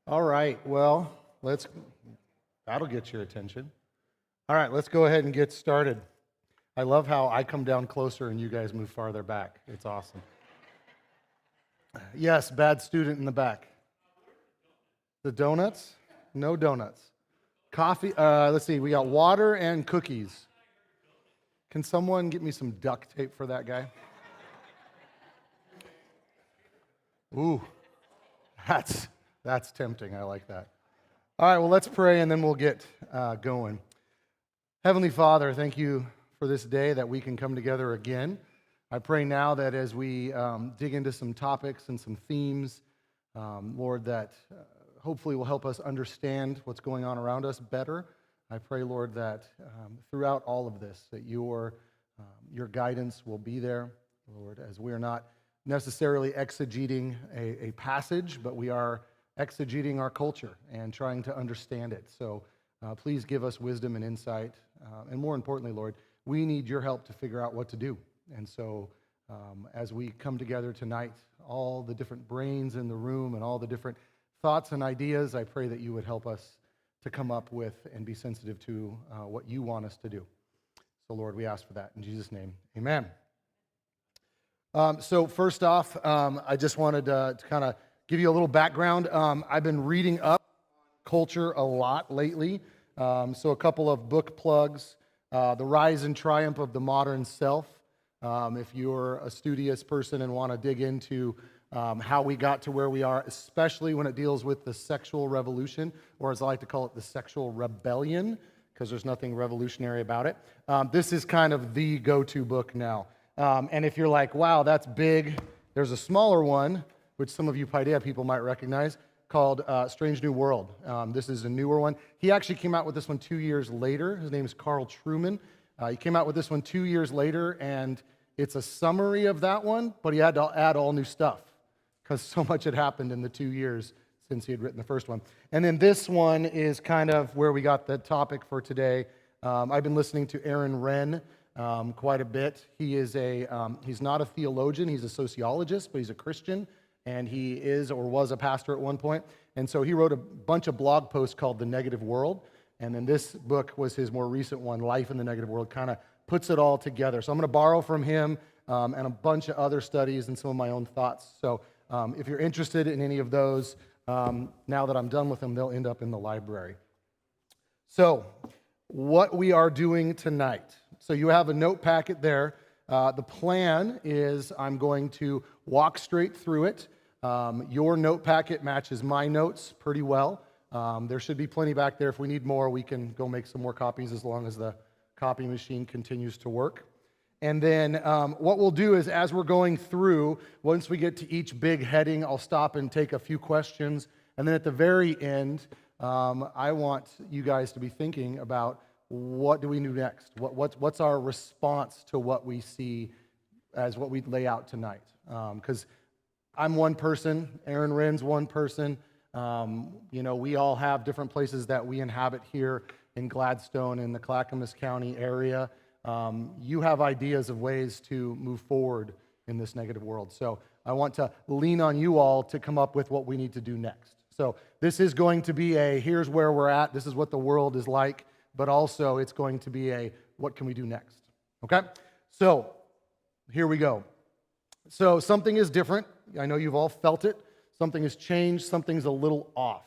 All right, well, that'll get your attention. All right, let's go ahead and get started. I love how I come down closer and you guys move farther back. It's awesome. Yes, bad student in the back. The donuts? No donuts. Coffee, let's see, we got water and cookies. Can someone get me some duct tape for that guy? Ooh, that's tempting. I like that. All right, well, let's pray and then we'll get going. Heavenly Father, thank you for this day that we can come together again. I pray now that as we dig into some topics and some themes, Lord, that hopefully will help us understand what's going on around us better. I pray, Lord, that throughout all of this, that your guidance will be there, Lord, as we are not necessarily exegeting a passage, but we are exegeting our culture and trying to understand it. So please give us wisdom and insight. And more importantly, Lord, we need your help to figure out what to do. And so as we come together tonight, all the different brains in the room and all the different thoughts and ideas, I pray that you would help us to come up with and be sensitive to what you want us to do. So, Lord, we ask for that. In Jesus' name, amen. So first off, I just wanted to kind of give you a little background. I've been reading up culture a lot lately. So a couple of book plugs. The Rise and Triumph of the Modern Self. If you're a studious person and want to dig into how we got to where we are, especially when it deals with the sexual revolution, or as I like to call it, the sexual rebellion, because there's nothing revolutionary about it. This is kind of the go-to book now. And if you're like, wow, that's big, there's a smaller one, which some of you Paideia people might recognize, called Strange New World. This is a newer one. He actually came out with this one 2 years later. His name is Carl Trueman. He came out with this one 2 years later, and it's a summary of that one, but he had to add all new stuff because so much had happened in the 2 years since he had written the first one. And then this one is kind of where we got the topic for today. I've been listening to Aaron Renn quite a bit. He's not a theologian, he's a sociologist, but he's a Christian, and he is or was a pastor at one point. And so he wrote a bunch of blog posts called The Negative World, and then this book was his more recent one, Life in the Negative World, kind of puts it all together. So I'm going to borrow from him and a bunch of other studies and some of my own thoughts. So if you're interested in any of those, now that I'm done with them, they'll end up in the library. So what we are doing tonight. So you have a note packet there. The plan is I'm going to walk straight through it. Your note packet matches my notes pretty well. There should be plenty back there. If we need more, we can go make some more copies as long as the copy machine continues to work. And then what we'll do is as we're going through, once we get to each big heading, I'll stop and take a few questions. And then at the very end, I want you guys to be thinking about what do we do next? What's our response to what we see as what we lay out tonight? Because I'm one person, Aaron Renn's one person. We all have different places that we inhabit here in Gladstone in the Clackamas County area. You have ideas of ways to move forward in this negative world. So I want to lean on you all to come up with what we need to do next. So this is going to be here's where we're at, this is what the world is like, but also it's going to be what can we do next? Okay? So here we go. So something is different. I know you've all felt it. Something has changed. Something's a little off.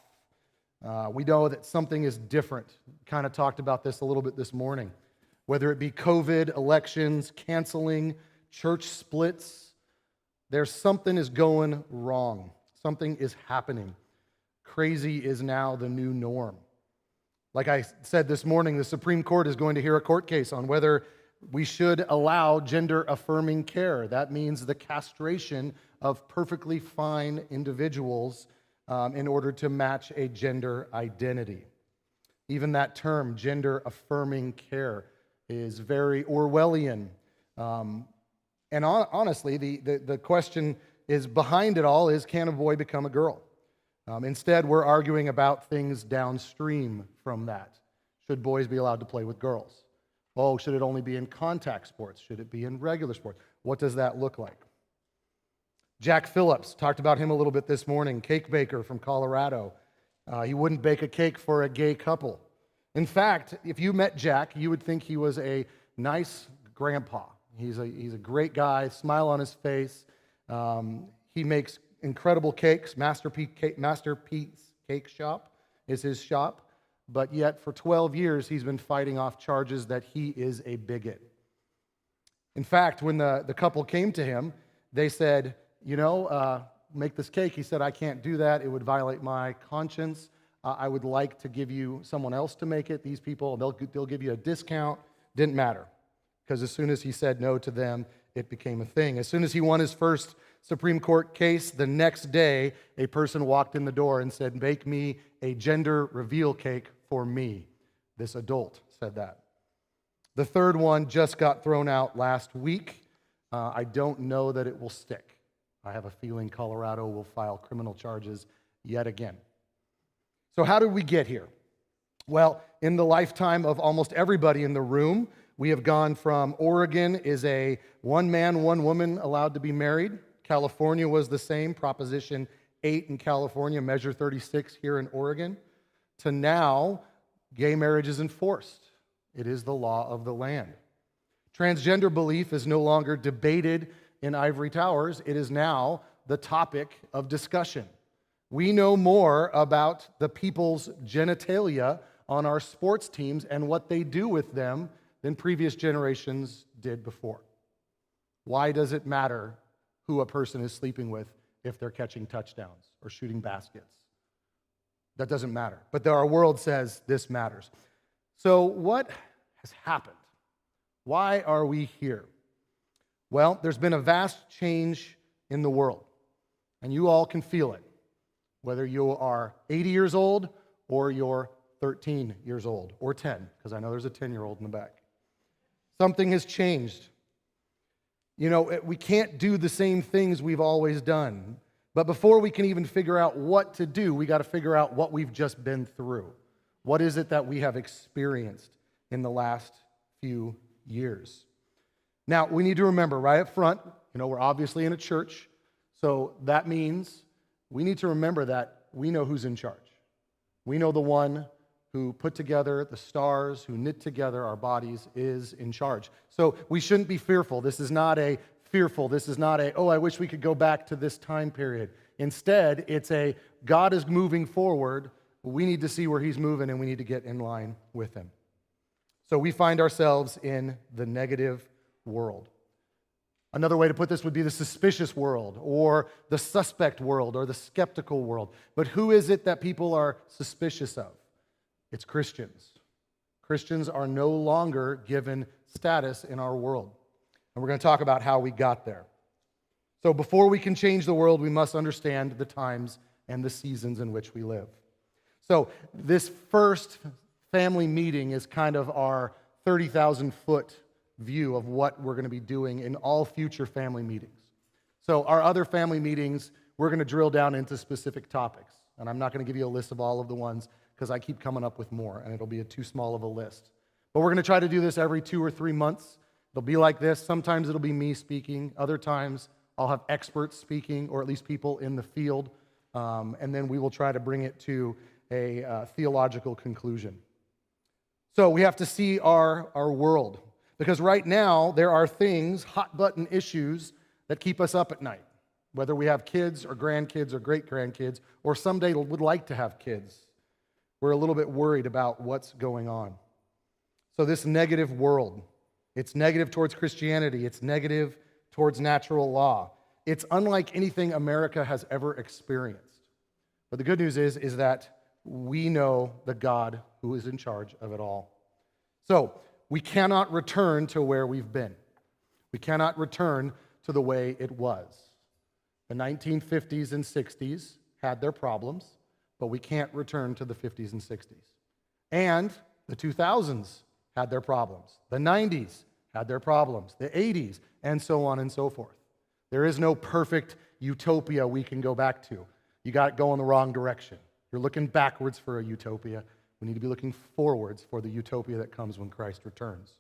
We know that something is different. Kind of talked about this a little bit this morning. Whether it be COVID, elections, canceling, church splits, there's something is going wrong. Something is happening. Crazy is now the new norm. Like I said this morning, the Supreme Court is going to hear a court case on whether we should allow gender-affirming care. That means the castration of perfectly fine individuals in order to match a gender identity. Even that term, gender-affirming care, is very Orwellian. And honestly, the question is behind it all is, can a boy become a girl? Instead, we're arguing about things downstream from that. Should boys be allowed to play with girls? Oh, should it only be in contact sports? Should it be in regular sports? What does that look like? Jack Phillips, talked about him a little bit this morning, cake baker from Colorado. He wouldn't bake a cake for a gay couple. In fact, if you met Jack, you would think he was a nice grandpa. He's a great guy, smile on his face. He makes incredible cakes. Masterpiece Cake Shop is his shop. But yet, for 12 years, he's been fighting off charges that he is a bigot. In fact, when the couple came to him, they said, make this cake. He said, I can't do that. It would violate my conscience. I would like to give you someone else to make it. These people, they'll give you a discount. Didn't matter. Because as soon as he said no to them, it became a thing. As soon as he won his first Supreme Court case, the next day, a person walked in the door and said, bake me a gender reveal cake for me. This adult said that. The third one just got thrown out last week. I don't know that it will stick. I have a feeling Colorado will file criminal charges yet again. So how did we get here? Well, in the lifetime of almost everybody in the room, we have gone from Oregon is a one man, one woman allowed to be married. California was the same, Proposition 8 in California, Measure 36 here in Oregon, to now gay marriage is enforced. It is the law of the land. Transgender belief is no longer debated in ivory towers. It is now the topic of discussion. We know more about the people's genitalia on our sports teams and what they do with them than previous generations did before. Why does it matter who a person is sleeping with if they're catching touchdowns or shooting baskets? That doesn't matter. But our world says this matters. So what has happened? Why are we here? Well, there's been a vast change in the world, and you all can feel it, whether you are 80 years old or you're 13 years old, or 10, because I know there's a 10-year-old in the back. Something has changed. We can't do the same things we've always done. But before we can even figure out what to do, we got to figure out what we've just been through. What is it that we have experienced in the last few years? Now, we need to remember right up front, we're obviously in a church, so that means we need to remember that we know who's in charge. We know the one who put together the stars, who knit together our bodies, is in charge. So we shouldn't be fearful. This is not a, I wish we could go back to this time period. Instead, it's God is moving forward. We need to see where he's moving, and we need to get in line with him. So we find ourselves in the negative world. Another way to put this would be the suspicious world, or the suspect world, or the skeptical world. But who is it that people are suspicious of? It's Christians. Christians are no longer given status in our world. And we're going to talk about how we got there. So before we can change the world, we must understand the times and the seasons in which we live. So this first family meeting is kind of our 30,000-foot view of what we're going to be doing in all future family meetings. So our other family meetings, we're going to drill down into specific topics. And I'm not going to give you a list of all of the ones because I keep coming up with more, and it'll be too small of a list. But we're going to try to do this every 2 or 3 months. It'll be like this. Sometimes it'll be me speaking. Other times I'll have experts speaking, or at least people in the field. And then we will try to bring it to a theological conclusion. So we have to see our world. Because right now, there are things, hot-button issues, that keep us up at night. Whether we have kids or grandkids or great-grandkids, or someday would like to have kids. We're a little bit worried about what's going on. So this negative world, it's negative towards Christianity. It's negative towards natural law. It's unlike anything America has ever experienced. But the good news is that we know the God who is in charge of it all. So we cannot return to where we've been. We cannot return to the way it was. The 1950s and 60s had their problems, but we can't return to the 50s and 60s. And the 2000s had their problems. The 90s had their problems. The 80s, and so on and so forth. There is no perfect utopia we can go back to. You got it going the wrong direction. You're looking backwards for a utopia. We need to be looking forwards for the utopia that comes when Christ returns.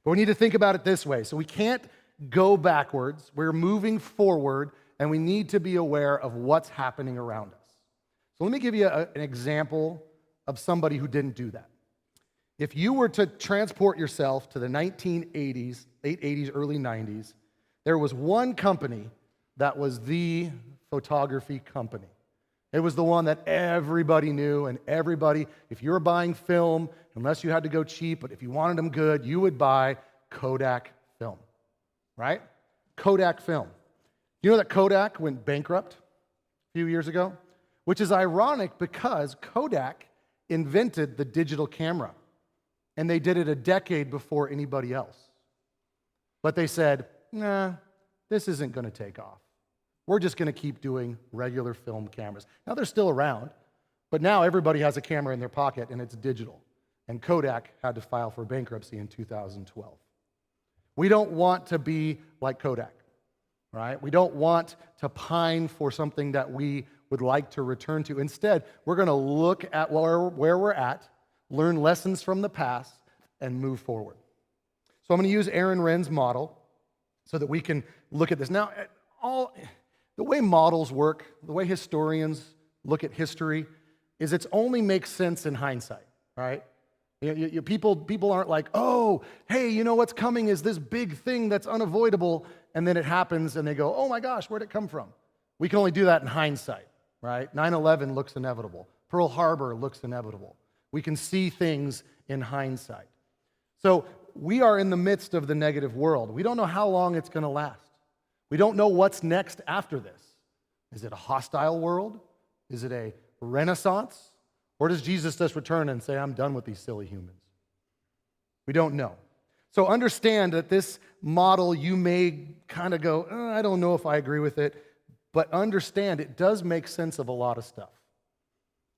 But we need to think about it this way. So we can't go backwards. We're moving forward, and we need to be aware of what's happening around us. So let me give you an example of somebody who didn't do that. If you were to transport yourself to the 1980s, late 80s, early 90s, there was one company that was the photography company. It was the one that everybody knew, and everybody, if you were buying film, unless you had to go cheap, but if you wanted them good, you would buy Kodak film, right? Kodak film. You know that Kodak went bankrupt a few years ago? Which is ironic because Kodak invented the digital camera, and they did it a decade before anybody else. But they said, nah, this isn't going to take off. We're just going to keep doing regular film cameras. Now, they're still around, but now everybody has a camera in their pocket, and it's digital. And Kodak had to file for bankruptcy in 2012. We don't want to be like Kodak, right? We don't want to pine for something that we would like to return to. Instead, we're going to look at where we're at, learn lessons from the past, and move forward. So I'm going to use Aaron Wren's model so that we can look at this. Now, the way models work, the way historians look at history, is it only makes sense in hindsight, right? People aren't like, oh, hey, you know what's coming is this big thing that's unavoidable, and then it happens, and they go, oh my gosh, where'd it come from? We can only do that in hindsight, right? 9/11 looks inevitable. Pearl Harbor looks inevitable. We can see things in hindsight. So we are in the midst of the negative world. We don't know how long it's going to last. We don't know what's next after this. Is it a hostile world? Is it a renaissance? Or does Jesus just return and say, I'm done with these silly humans? We don't know. So understand that this model, you may kind of go, I don't know if I agree with it, but understand it does make sense of a lot of stuff.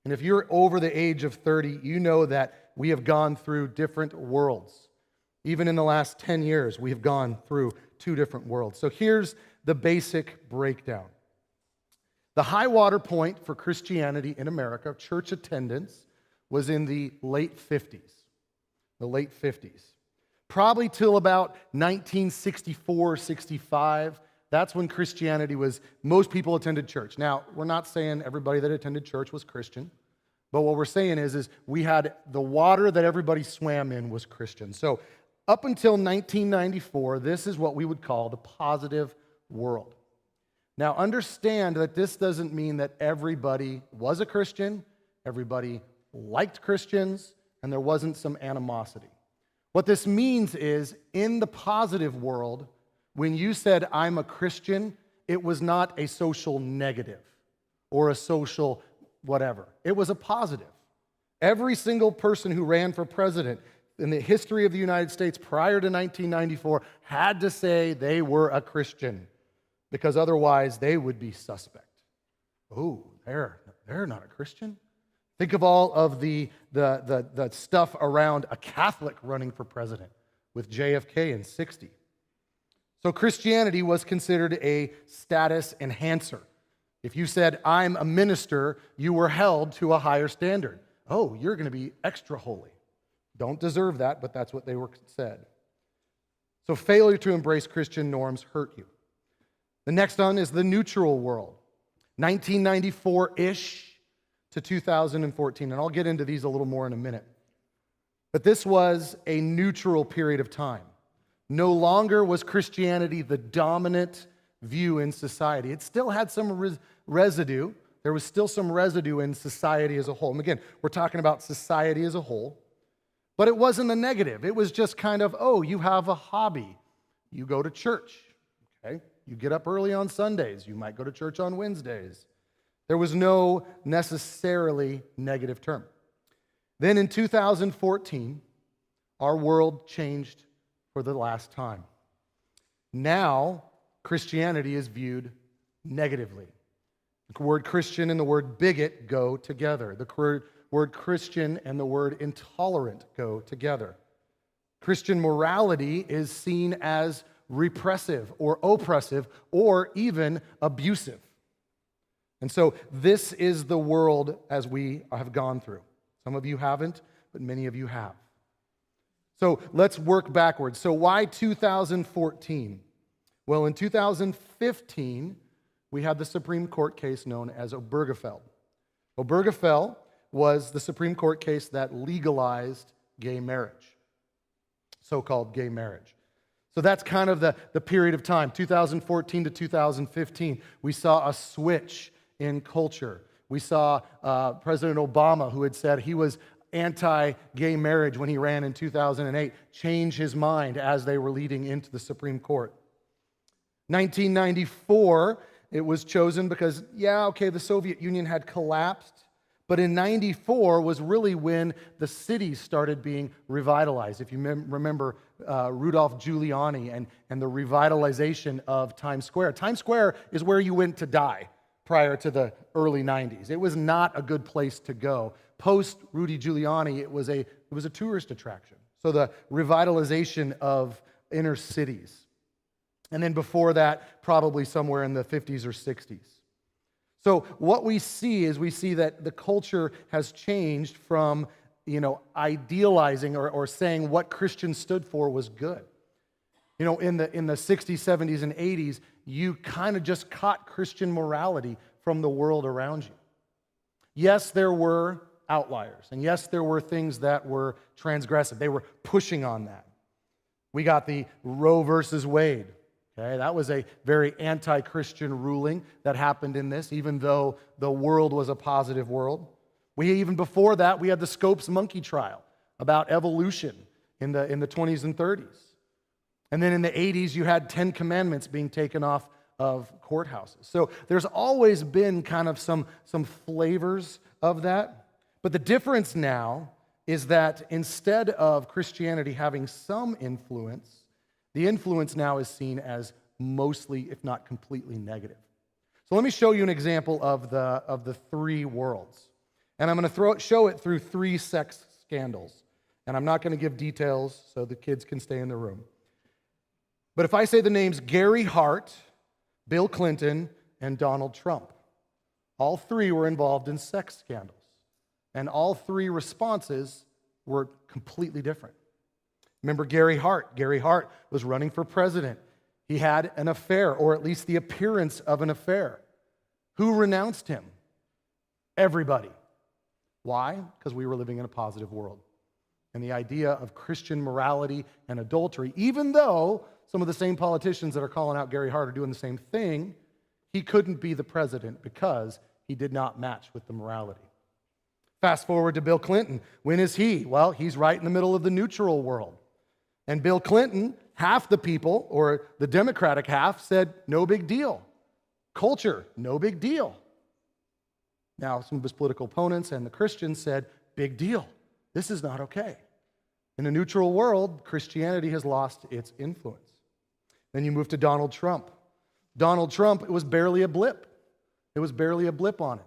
And if you're over the age of 30, you know that we have gone through different worlds. Even in the last 10 years, we have gone through 2 different worlds. So here's the basic breakdown. The high water point for Christianity in America, church attendance, was in the late 50s. The late 50s. Probably till about 1964, 65. That's when Christianity was, most people attended church. Now, we're not saying everybody that attended church was Christian, but what we're saying is we had the water that everybody swam in was Christian. So up until 1994, this is what we would call the positive world. Now, understand that this doesn't mean that everybody was a Christian, everybody liked Christians, and there wasn't some animosity. What this means is, in the positive world, when you said, I'm a Christian, it was not a social negative or a social whatever. It was a positive. Every single person who ran for president in the history of the United States prior to 1994 had to say they were a Christian, because otherwise they would be suspect. Oh, they're not a Christian? Think of all of the stuff around a Catholic running for president with JFK in 60. So Christianity was considered a status enhancer. If you said, I'm a minister, you were held to a higher standard. Oh, you're going to be extra holy. Don't deserve that, but that's what they were said. So failure to embrace Christian norms hurt you. The next one is the neutral world, 1994-ish to 2014. And I'll get into these a little more in a minute. But this was a neutral period of time. No longer was Christianity the dominant view in society. It still had some residue. There was still some residue in society as a whole. And again, we're talking about society as a whole. But it wasn't a negative. It was just kind of, oh, you have a hobby. You go to church, okay? You get up early on Sundays. You might go to church on Wednesdays. There was no necessarily negative term. Then in 2014, our world changed for the last time. Now, Christianity is viewed negatively. The word Christian and the word bigot go together. The word Christian and the word intolerant go together. Christian morality is seen as repressive or oppressive or even abusive. And so this is the world as we have gone through. Some of you haven't, but many of you have. So let's work backwards. So why 2014? Well, in 2015, we had the Supreme Court case known as Obergefell. Obergefell was the Supreme Court case that legalized gay marriage, so-called gay marriage. So that's kind of the period of time, 2014 to 2015. We saw a switch in culture. We saw President Obama, who had said he was anti-gay marriage when he ran in 2008, change his mind as they were leading into the Supreme Court. 1994, it was chosen because, the Soviet Union had collapsed, but in 94 was really when the cities started being revitalized. If you remember Rudolph Giuliani and the revitalization of Times Square. Times Square is where you went to die prior to the early 90s. It was not a good place to go. Post Rudy Giuliani, it was a tourist attraction. So the revitalization of inner cities. And then before that, probably somewhere in the 50s or 60s. So what we see that the culture has changed from, idealizing or saying what Christians stood for was good. In the 60s, 70s, and 80s, you kind of just caught Christian morality from the world around you. Yes, there were outliers, and yes, there were things that were transgressive. They were pushing on that. We got the Roe versus Wade. Okay, that was a very anti-Christian ruling that happened in this, even though the world was a positive world. Even before that, we had the Scopes monkey trial about evolution in the 20s and 30s. And then in the 80s, you had 10 Commandments being taken off of courthouses. So there's always been kind of some flavors of that. But the difference now is that instead of Christianity having some influence, the influence now is seen as mostly, if not completely, negative. So let me show you an example of the three worlds. And I'm going to show it through 3 sex scandals. And I'm not going to give details so the kids can stay in the room. But if I say the names Gary Hart, Bill Clinton, and Donald Trump, all 3 were involved in sex scandals. And all 3 responses were completely different. Remember Gary Hart. Gary Hart was running for president. He had an affair, or at least the appearance of an affair. Who renounced him? Everybody. Why? Because we were living in a positive world. And the idea of Christian morality and adultery, even though some of the same politicians that are calling out Gary Hart are doing the same thing, he couldn't be the president because he did not match with the morality. Fast forward to Bill Clinton. When is he? Well, he's right in the middle of the neutral world. And Bill Clinton, half the people, or the Democratic half, said, no big deal. Culture, no big deal. Now, some of his political opponents and the Christians said, big deal. This is not okay. In a neutral world, Christianity has lost its influence. Then you move to Donald Trump. Donald Trump, it was barely a blip. It was barely a blip on it.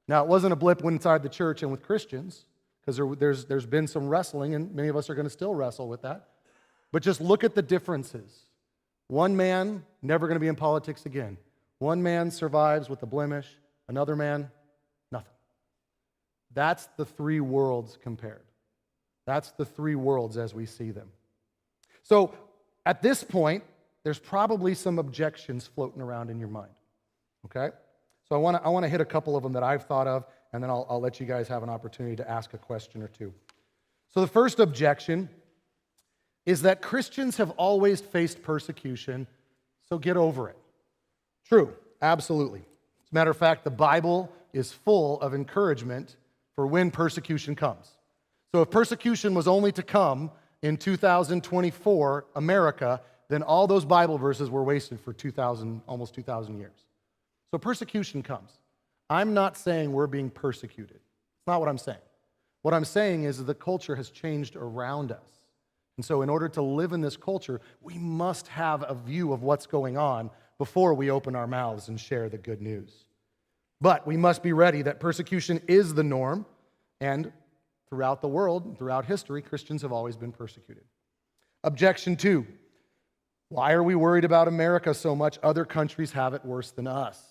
Now, it wasn't a blip inside the church and with Christians, because there's been some wrestling, and many of us are going to still wrestle with that. But just look at the differences. One man, never going to be in politics again. One man survives with a blemish. Another man, nothing. That's the 3 worlds compared. That's the 3 worlds as we see them. So at this point, there's probably some objections floating around in your mind. Okay? So I want to hit a couple of them that I've thought of, and then I'll let you guys have an opportunity to ask a question or two. So the first objection is that Christians have always faced persecution, so get over it. True, absolutely. As a matter of fact, the Bible is full of encouragement for when persecution comes. So if persecution was only to come in 2024 America, then all those Bible verses were wasted for almost 2,000 years. So persecution comes. I'm not saying we're being persecuted. It's not what I'm saying. What I'm saying is that the culture has changed around us. And so in order to live in this culture, we must have a view of what's going on before we open our mouths and share the good news. But we must be ready that persecution is the norm, and throughout the world, throughout history, Christians have always been persecuted. Objection 2. Why are we worried about America so much? Other countries have it worse than us.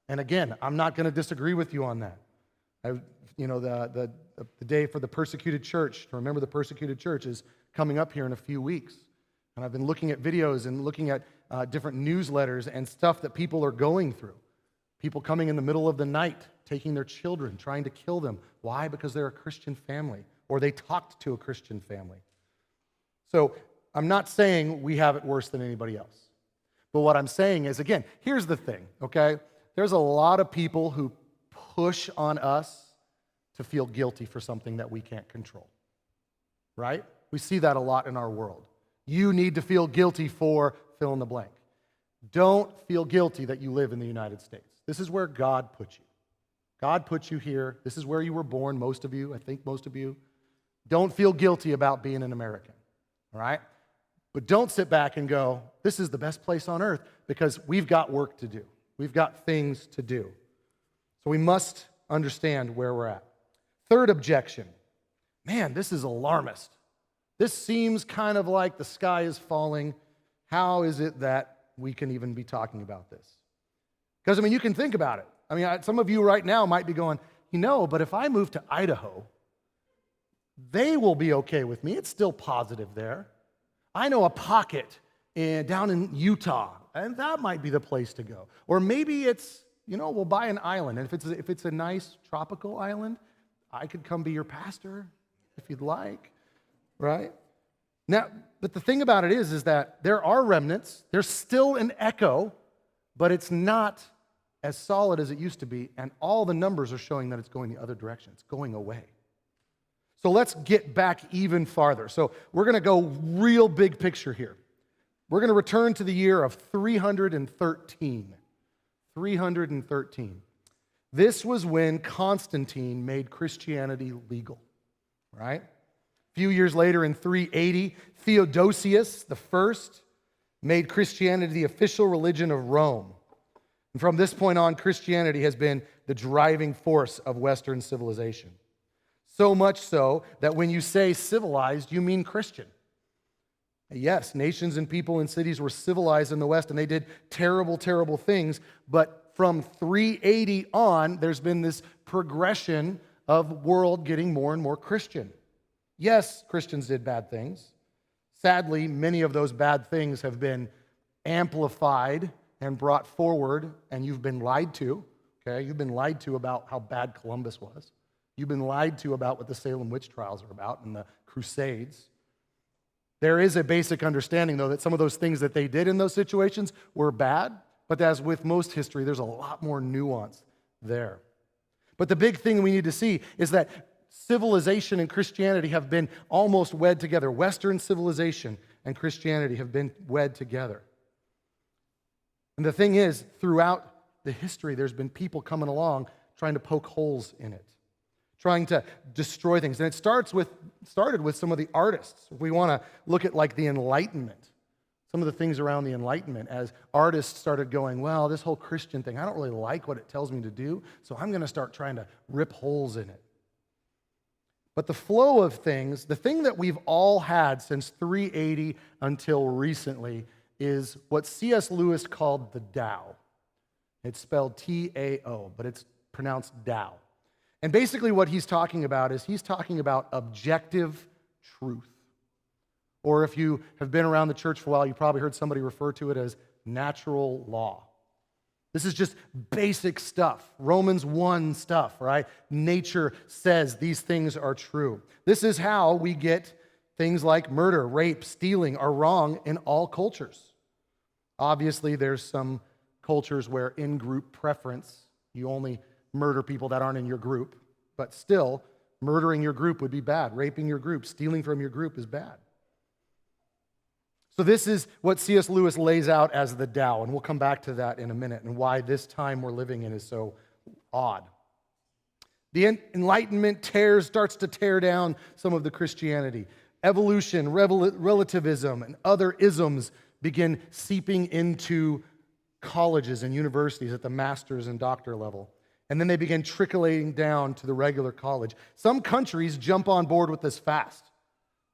And again, I'm not going to disagree with you on that. The day for the persecuted church, to remember the persecuted church, is coming up here in a few weeks. And I've been looking at videos and looking at different newsletters and stuff that people are going through. People coming in the middle of the night, taking their children, trying to kill them. Why? Because they're a Christian family, or they talked to a Christian family. So I'm not saying we have it worse than anybody else. But what I'm saying is, again, here's the thing, okay? There's a lot of people who push on us to feel guilty for something that we can't control, right? We see that a lot in our world. You need to feel guilty for fill in the blank. Don't feel guilty that you live in the United States. This is where God put you. God put you here. This is where you were born, most of you, I think most of you. Don't feel guilty about being an American, all right? But don't sit back and go, this is the best place on earth, because we've got work to do. We've got things to do. So we must understand where we're at. Third objection. Man, this is alarmist. This seems kind of like the sky is falling. How is it that we can even be talking about this? Because, I mean, you can think about it. I mean, some of you right now might be going, but if I move to Idaho, they will be okay with me. It's still positive there. I know a pocket down in Utah, and that might be the place to go. Or maybe it's, we'll buy an island. And if it's a nice tropical island, I could come be your pastor if you'd like, right? Now, but the thing about it is that there are remnants. There's still an echo, but it's not as solid as it used to be, and all the numbers are showing that it's going the other direction. It's going away. So let's get back even farther. So we're going to go real big picture here. We're going to return to the year of 313. 313. This was when Constantine made Christianity legal, right? A few years later, in 380, Theodosius I made Christianity the official religion of Rome. And from this point on, Christianity has been the driving force of Western civilization. So much so that when you say civilized, you mean Christian. Yes, nations and people and cities were civilized in the West, and they did terrible, terrible things. But from 380 on, there's been this progression of world getting more and more Christian. Yes, Christians did bad things. Sadly, many of those bad things have been amplified and brought forward, and you've been lied to. Okay, you've been lied to about how bad Columbus was. You've been lied to about what the Salem witch trials are about and the Crusades. There is a basic understanding, though, that some of those things that they did in those situations were bad, but as with most history, there's a lot more nuance there. But the big thing we need to see is that civilization and Christianity have been almost wed together. Western civilization and Christianity have been wed together. And the thing is, throughout the history, there's been people coming along trying to poke holes in it, trying to destroy things. And it started with some of the artists. If we want to look at like the Enlightenment, some of the things around the Enlightenment, as artists started going, well, this whole Christian thing, I don't really like what it tells me to do, so I'm going to start trying to rip holes in it. But the flow of things, the thing that we've all had since 380 until recently, is what C.S. Lewis called the Tao. It's spelled T-A-O, but it's pronounced Tao. And basically what he's talking about is he's talking about objective truth. Or if you have been around the church for a while, you probably heard somebody refer to it as natural law. This is just basic stuff, Romans 1 stuff, right? Nature says these things are true. This is how we get things like murder, rape, stealing are wrong in all cultures. Obviously, there's some cultures where in-group preference, you only murder people that aren't in your group, but still, murdering your group would be bad. Raping your group, stealing from your group is bad. So this is what C.S. Lewis lays out as the Tao, and we'll come back to that in a minute and why this time we're living in is so odd. The Enlightenment starts to tear down some of the Christianity. Evolution, relativism, and other isms begin seeping into colleges and universities at the master's and doctor level. And then they begin trickling down to the regular college. Some countries jump on board with this fast.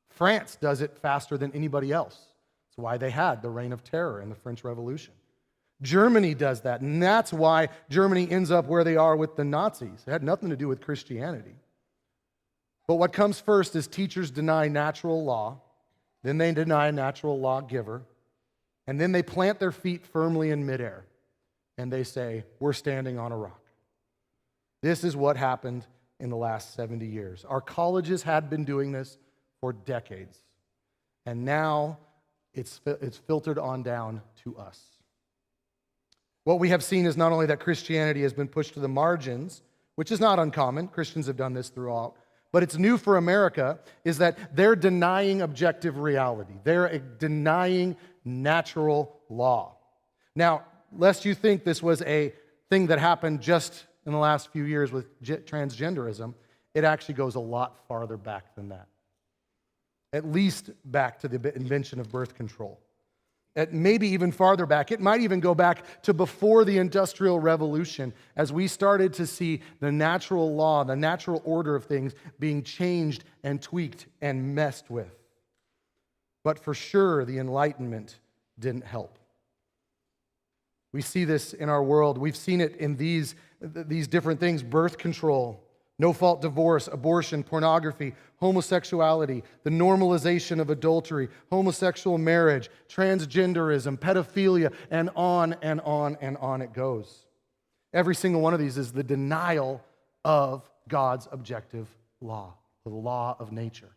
France does it faster than anybody else. That's why they had the Reign of Terror in the French Revolution. Germany does that, and that's why Germany ends up where they are with the Nazis. It had nothing to do with Christianity. But what comes first is teachers deny natural law, then they deny a natural law giver, and then they plant their feet firmly in midair. and they say, we're standing on a rock. This is what happened in the last 70 years. Our colleges had been doing this for decades, and now it's filtered on down to us. What we have seen is not only that Christianity has been pushed to the margins, which is not uncommon, Christians have done this throughout, but it's new for America, is that they're denying objective reality. They're denying natural law. Now, lest you think this was a thing that happened just in the last few years with transgenderism, it actually goes a lot farther back than that. At least back to the invention of birth control. Maybe even farther back. It might even go back to before the Industrial Revolution, as we started to see the natural law, the natural order of things being changed and tweaked and messed with. But for sure, the Enlightenment didn't help. We see this in our world. We've seen it in these different things: birth control, no-fault divorce, abortion, pornography, homosexuality, the normalization of adultery, homosexual marriage, transgenderism, pedophilia, and on and on and on it goes. Every single one of these is the denial of God's objective law, the law of nature.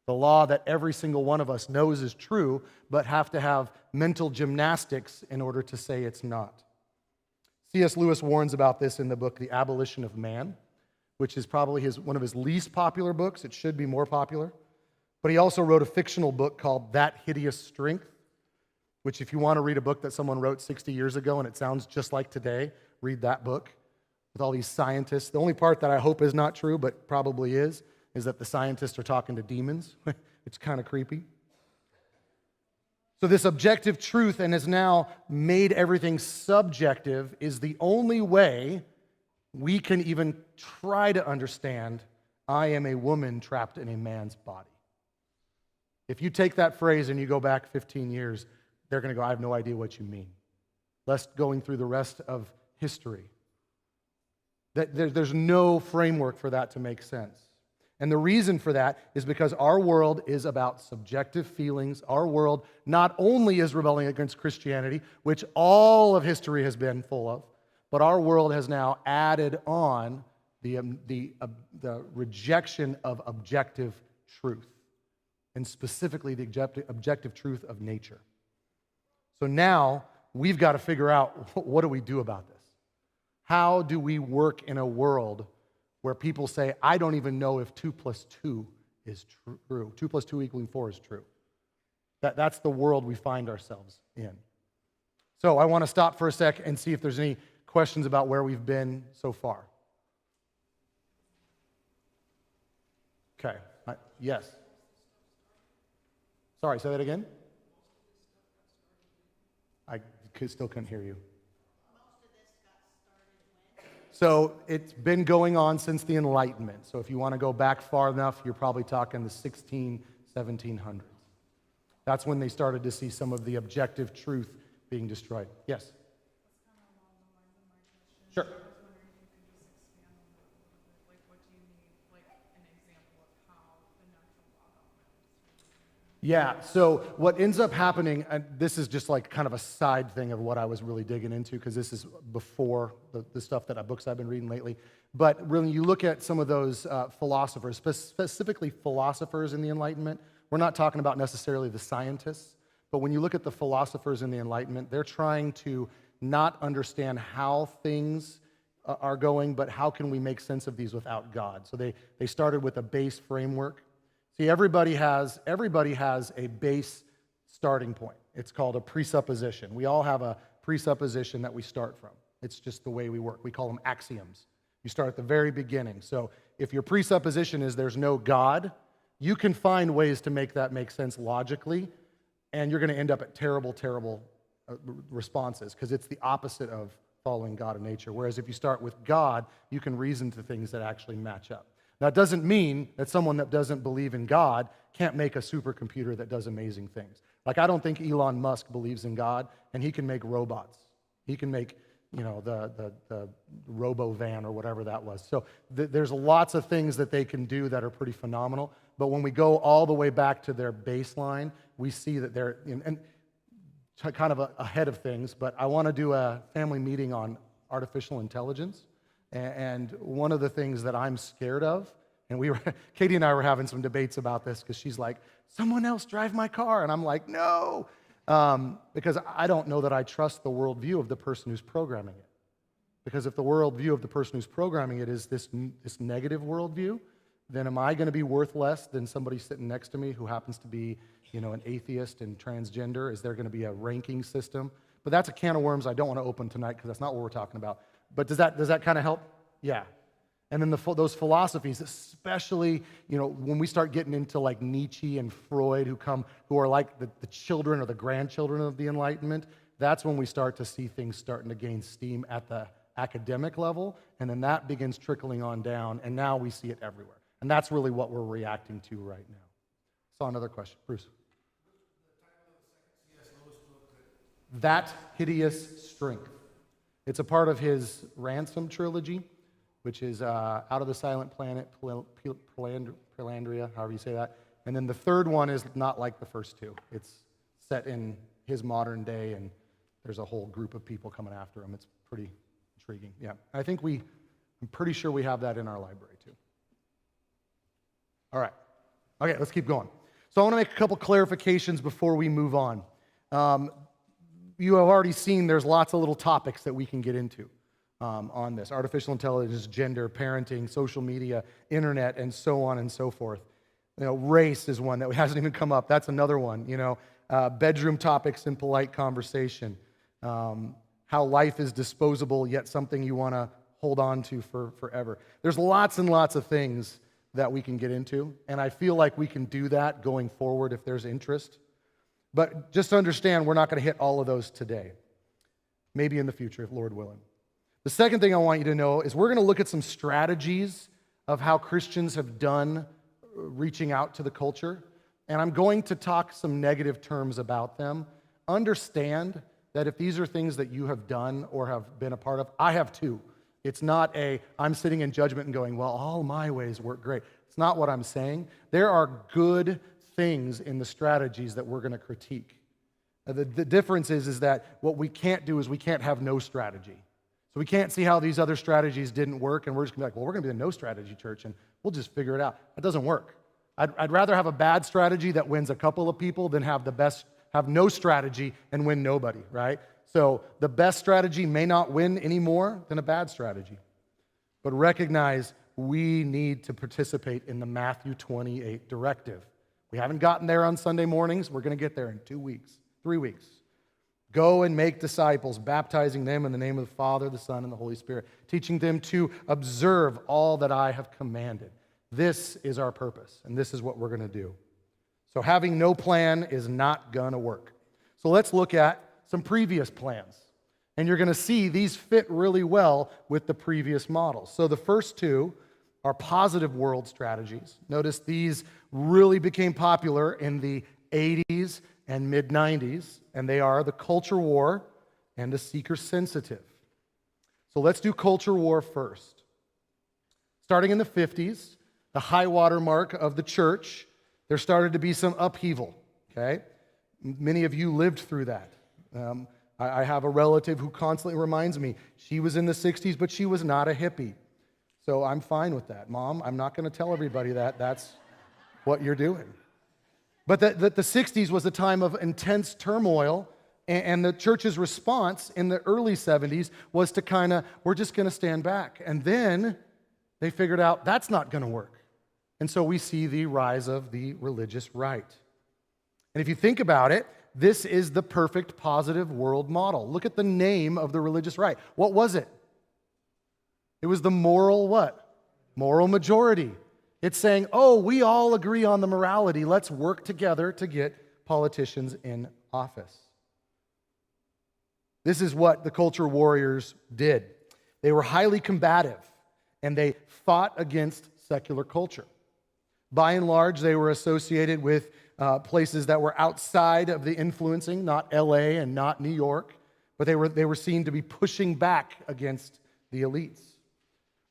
The law that every single one of us knows is true, but have to have mental gymnastics in order to say it's not. C.S. Lewis warns about this in the book, The Abolition of Man, which is probably one of his least popular books. It should be more popular. But he also wrote a fictional book called That Hideous Strength, which if you want to read a book that someone wrote 60 years ago and it sounds just like today, read that book with all these scientists. The only part that I hope is not true, but probably is that the scientists are talking to demons. It's kind of creepy. So this objective truth, and has now made everything subjective, is the only way we can even try to understand, I am a woman trapped in a man's body. If you take that phrase and you go back 15 years, they're going to go, I have no idea what you mean. Lest going through the rest of history. There's no framework for that to make sense. And the reason for that is because our world is about subjective feelings. Our world not only is rebelling against Christianity, which all of history has been full of, but our world has now added on the rejection of objective truth, and specifically the objective truth of nature. So now we've got to figure out, what do we do about this? How do we work in a world where people say, I don't even know if 2 + 2 is true. 2 + 2 = 4 is true. That's the world we find ourselves in. So I want to stop for a sec and see if there's any questions about where we've been so far. Okay. Yes. Sorry, say that again? I still couldn't hear you. So it's been going on since the Enlightenment. So if you want to go back far enough, you're probably talking the 1700s. That's when they started to see some of the objective truth being destroyed. Yes? Sure. Yeah, so what ends up happening, and this is just like kind of a side thing of what I was really digging into, because this is before the stuff books I've been reading lately, but really you look at some of those philosophers, specifically philosophers in the Enlightenment, we're not talking about necessarily the scientists, but when you look at the philosophers in the Enlightenment, they're trying to not understand how things are going, but how can we make sense of these without God. So they started with a base framework. See, everybody has a base starting point. It's called a presupposition. We all have a presupposition that we start from. It's just the way we work. We call them axioms. You start at the very beginning. So if your presupposition is there's no God, you can find ways to make that make sense logically, and you're going to end up at terrible, terrible responses, because it's the opposite of following God and nature. Whereas if you start with God, you can reason to things that actually match up. That doesn't mean that someone that doesn't believe in God can't make a supercomputer that does amazing things. Like, I don't think Elon Musk believes in God, and he can make robots. He can make, the robo-van or whatever that was. So there's lots of things that they can do that are pretty phenomenal. But when we go all the way back to their baseline, we see that and kind of ahead of things, but I want to do a family meeting on artificial intelligence. And one of the things that I'm scared of, and Katie and I were having some debates about this because she's like, someone else drive my car. And I'm like, no, because I don't know that I trust the worldview of the person who's programming it. Because if the worldview of the person who's programming it is this negative worldview, then am I going to be worth less than somebody sitting next to me who happens to be, an atheist and transgender? Is there going to be a ranking system? But that's a can of worms I don't want to open tonight because that's not what we're talking about. But does that kind of help? Yeah. And then those philosophies, especially, when we start getting into like Nietzsche and Freud, who are like the children or the grandchildren of the Enlightenment, that's when we start to see things starting to gain steam at the academic level, and then that begins trickling on down, and now we see it everywhere. And that's really what we're reacting to right now. Saw another question. Bruce. That Hideous Strength. It's a part of his Ransom trilogy, which is Out of the Silent Planet, Pelandria, however you say that. And then the third one is not like the first two. It's set in his modern day, and there's a whole group of people coming after him. It's pretty intriguing. Yeah, I'm pretty sure we have that in our library too. All right. Okay, let's keep going. So I want to make a couple clarifications before we move on. You have already seen there's lots of little topics that we can get into on this. Artificial intelligence, gender, parenting, social media, internet, and so on and so forth. Race is one that hasn't even come up. That's another one. Bedroom topics in polite conversation. How life is disposable, yet something you want to hold on to for forever. There's lots and lots of things that we can get into, and I feel like we can do that going forward if there's interest. But just understand, we're not going to hit all of those today. Maybe in the future, if Lord willing. The second thing I want you to know is we're going to look at some strategies of how Christians have done reaching out to the culture, and I'm going to talk some negative terms about them. Understand that if these are things that you have done or have been a part of, I have too. It's not I'm sitting in judgment and going, well, all my ways work great. It's not what I'm saying. There are good things in the strategies that we're going to critique. The difference is that what we can't do is we can't have no strategy. So we can't see how these other strategies didn't work, and we're just going to be like, well, we're going to be the no strategy church, and we'll just figure it out. That doesn't work. I'd rather have a bad strategy that wins a couple of people than have no strategy and win nobody, right? So the best strategy may not win any more than a bad strategy. But recognize we need to participate in the Matthew 28 directive. We haven't gotten there on Sunday mornings. We're going to get there in 2 weeks, 3 weeks. Go and make disciples, baptizing them in the name of the Father, the Son, and the Holy Spirit, teaching them to observe all that I have commanded. This is our purpose, and this is what we're going to do. So having no plan is not going to work. So let's look at some previous plans. And you're going to see these fit really well with the previous models. So the first two are positive world strategies. Notice these really became popular in the 80s and mid-90s, and they are the culture war and the seeker-sensitive. So let's do culture war first. Starting in the 50s, the high water mark of the church, there started to be some upheaval, okay? Many of you lived through that. I have a relative who constantly reminds me, she was in the 60s, but she was not a hippie. So I'm fine with that. Mom, I'm not going to tell everybody that that's what you're doing. But the 60s was a time of intense turmoil, and the church's response in the early 70s was to we're just going to stand back. And then they figured out that's not going to work. And so we see the rise of the religious right. And if you think about it, this is the perfect positive world model. Look at the name of the religious right. What was it? It was the moral what? Moral majority. It's saying, oh, we all agree on the morality. Let's work together to get politicians in office. This is what the culture warriors did. They were highly combative, and they fought against secular culture. By and large, they were associated with places that were outside of the influencing, not LA and not New York, but they were seen to be pushing back against the elites.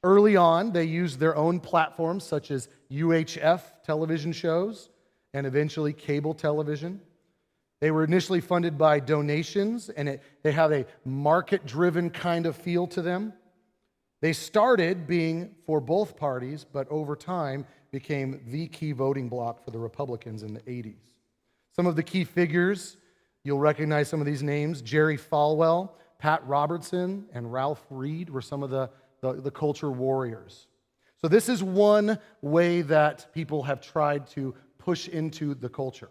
Early on, they used their own platforms such as UHF television shows and eventually cable television. They were initially funded by donations, and they have a market-driven kind of feel to them. They started being for both parties, but over time became the key voting bloc for the Republicans in the 80s. Some of the key figures, you'll recognize some of these names. Jerry Falwell, Pat Robertson, and Ralph Reed were some of the culture warriors. So this is one way that people have tried to push into the culture.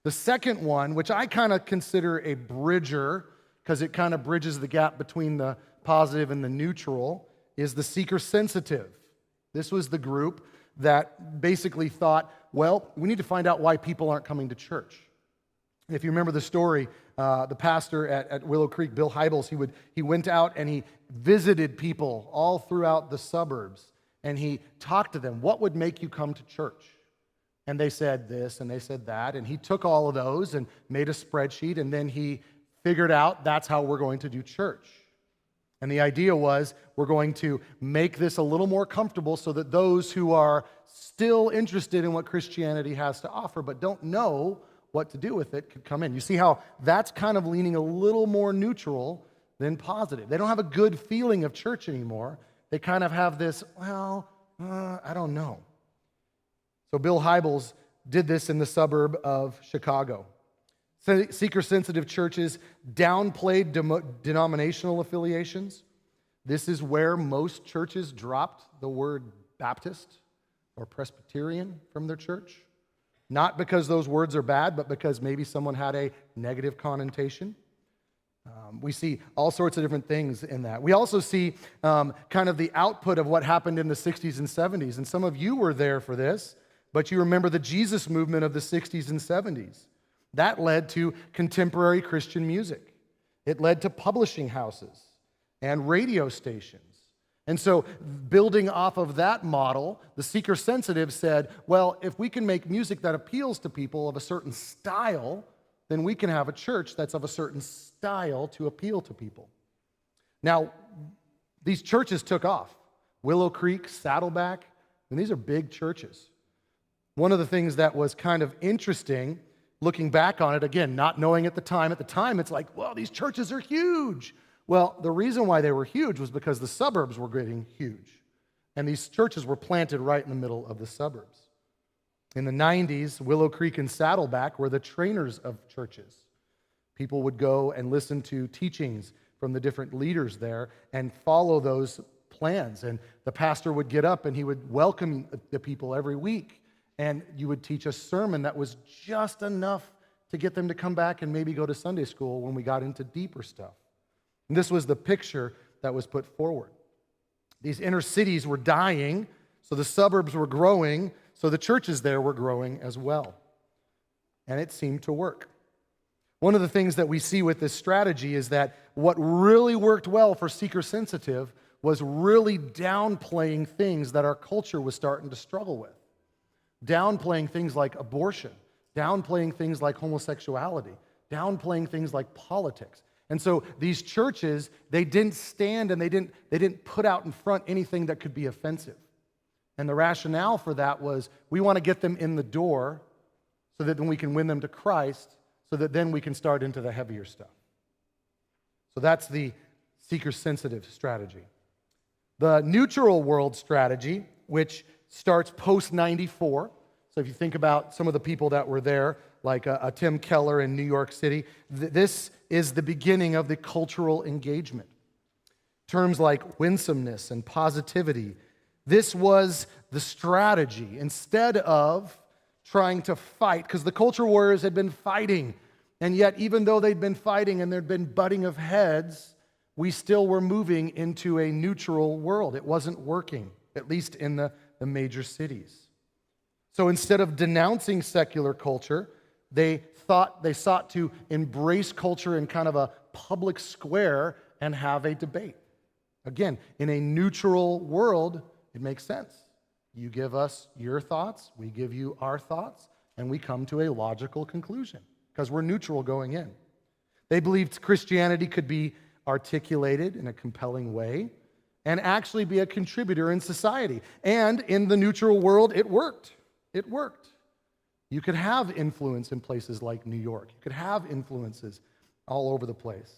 The second one, which I kind of consider a bridger, because it kind of bridges the gap between the positive and the neutral, is the seeker-sensitive. This was the group that basically thought, well, we need to find out why people aren't coming to church. If you remember the story, the pastor at Willow Creek, Bill Hybels, he went out and he visited people all throughout the suburbs, and he talked to them. What would make you come to church? And they said this, and they said that, and he took all of those and made a spreadsheet, and then he figured out that's how we're going to do church. And the idea was we're going to make this a little more comfortable so that those who are still interested in what Christianity has to offer but don't know what to do with it could come in. You see how that's kind of leaning a little more neutral than positive. They don't have a good feeling of church anymore. They kind of have this, I don't know. So Bill Hybels did this in the suburb of Chicago. Seeker-sensitive churches downplayed denominational affiliations. This is where most churches dropped the word Baptist or Presbyterian from their church. Not because those words are bad, but because maybe someone had a negative connotation. We see all sorts of different things in that. We also see kind of the output of what happened in the 60s and 70s. And some of you were there for this, but you remember the Jesus movement of the 60s and 70s. That led to contemporary Christian music. It led to publishing houses and radio stations. And so building off of that model, the seeker-sensitive said, well, if we can make music that appeals to people of a certain style, then we can have a church that's of a certain style to appeal to people. Now, these churches took off. Willow Creek, Saddleback, and these are big churches. One of the things that was kind of interesting, looking back on it, again, not knowing at the time it's like, well, these churches are huge. Well, the reason why they were huge was because the suburbs were getting huge. And these churches were planted right in the middle of the suburbs. In the 90s, Willow Creek and Saddleback were the trainers of churches. People would go and listen to teachings from the different leaders there and follow those plans. And the pastor would get up and he would welcome the people every week. And you would teach a sermon that was just enough to get them to come back and maybe go to Sunday school when we got into deeper stuff. And this was the picture that was put forward. These inner cities were dying, so the suburbs were growing, so the churches there were growing as well. And it seemed to work. One of the things that we see with this strategy is that what really worked well for seeker-sensitive was really downplaying things that our culture was starting to struggle with. Downplaying things like abortion, downplaying things like homosexuality, downplaying things like politics. And so these churches, they didn't stand and they didn't put out in front anything that could be offensive. And the rationale for that was we want to get them in the door so that then we can win them to Christ, so that then we can start into the heavier stuff. So that's the seeker-sensitive strategy. The neutral world strategy, which starts post-94. So if you think about some of the people that were there, like a Tim Keller in New York City, this is the beginning of the cultural engagement. Terms like winsomeness and positivity. This was the strategy. Instead of trying to fight, because the culture warriors had been fighting, and yet even though they'd been fighting and there'd been butting of heads, we still were moving into a neutral world. It wasn't working, at least in the major cities. So instead of denouncing secular culture, they sought to embrace culture in kind of a public square and have a debate. Again, in a neutral world, it makes sense. You give us your thoughts, we give you our thoughts, and we come to a logical conclusion because we're neutral going in. They believed Christianity could be articulated in a compelling way and actually be a contributor in society. And in the neutral world, it worked. It worked. You could have influence in places like New York. You could have influences all over the place.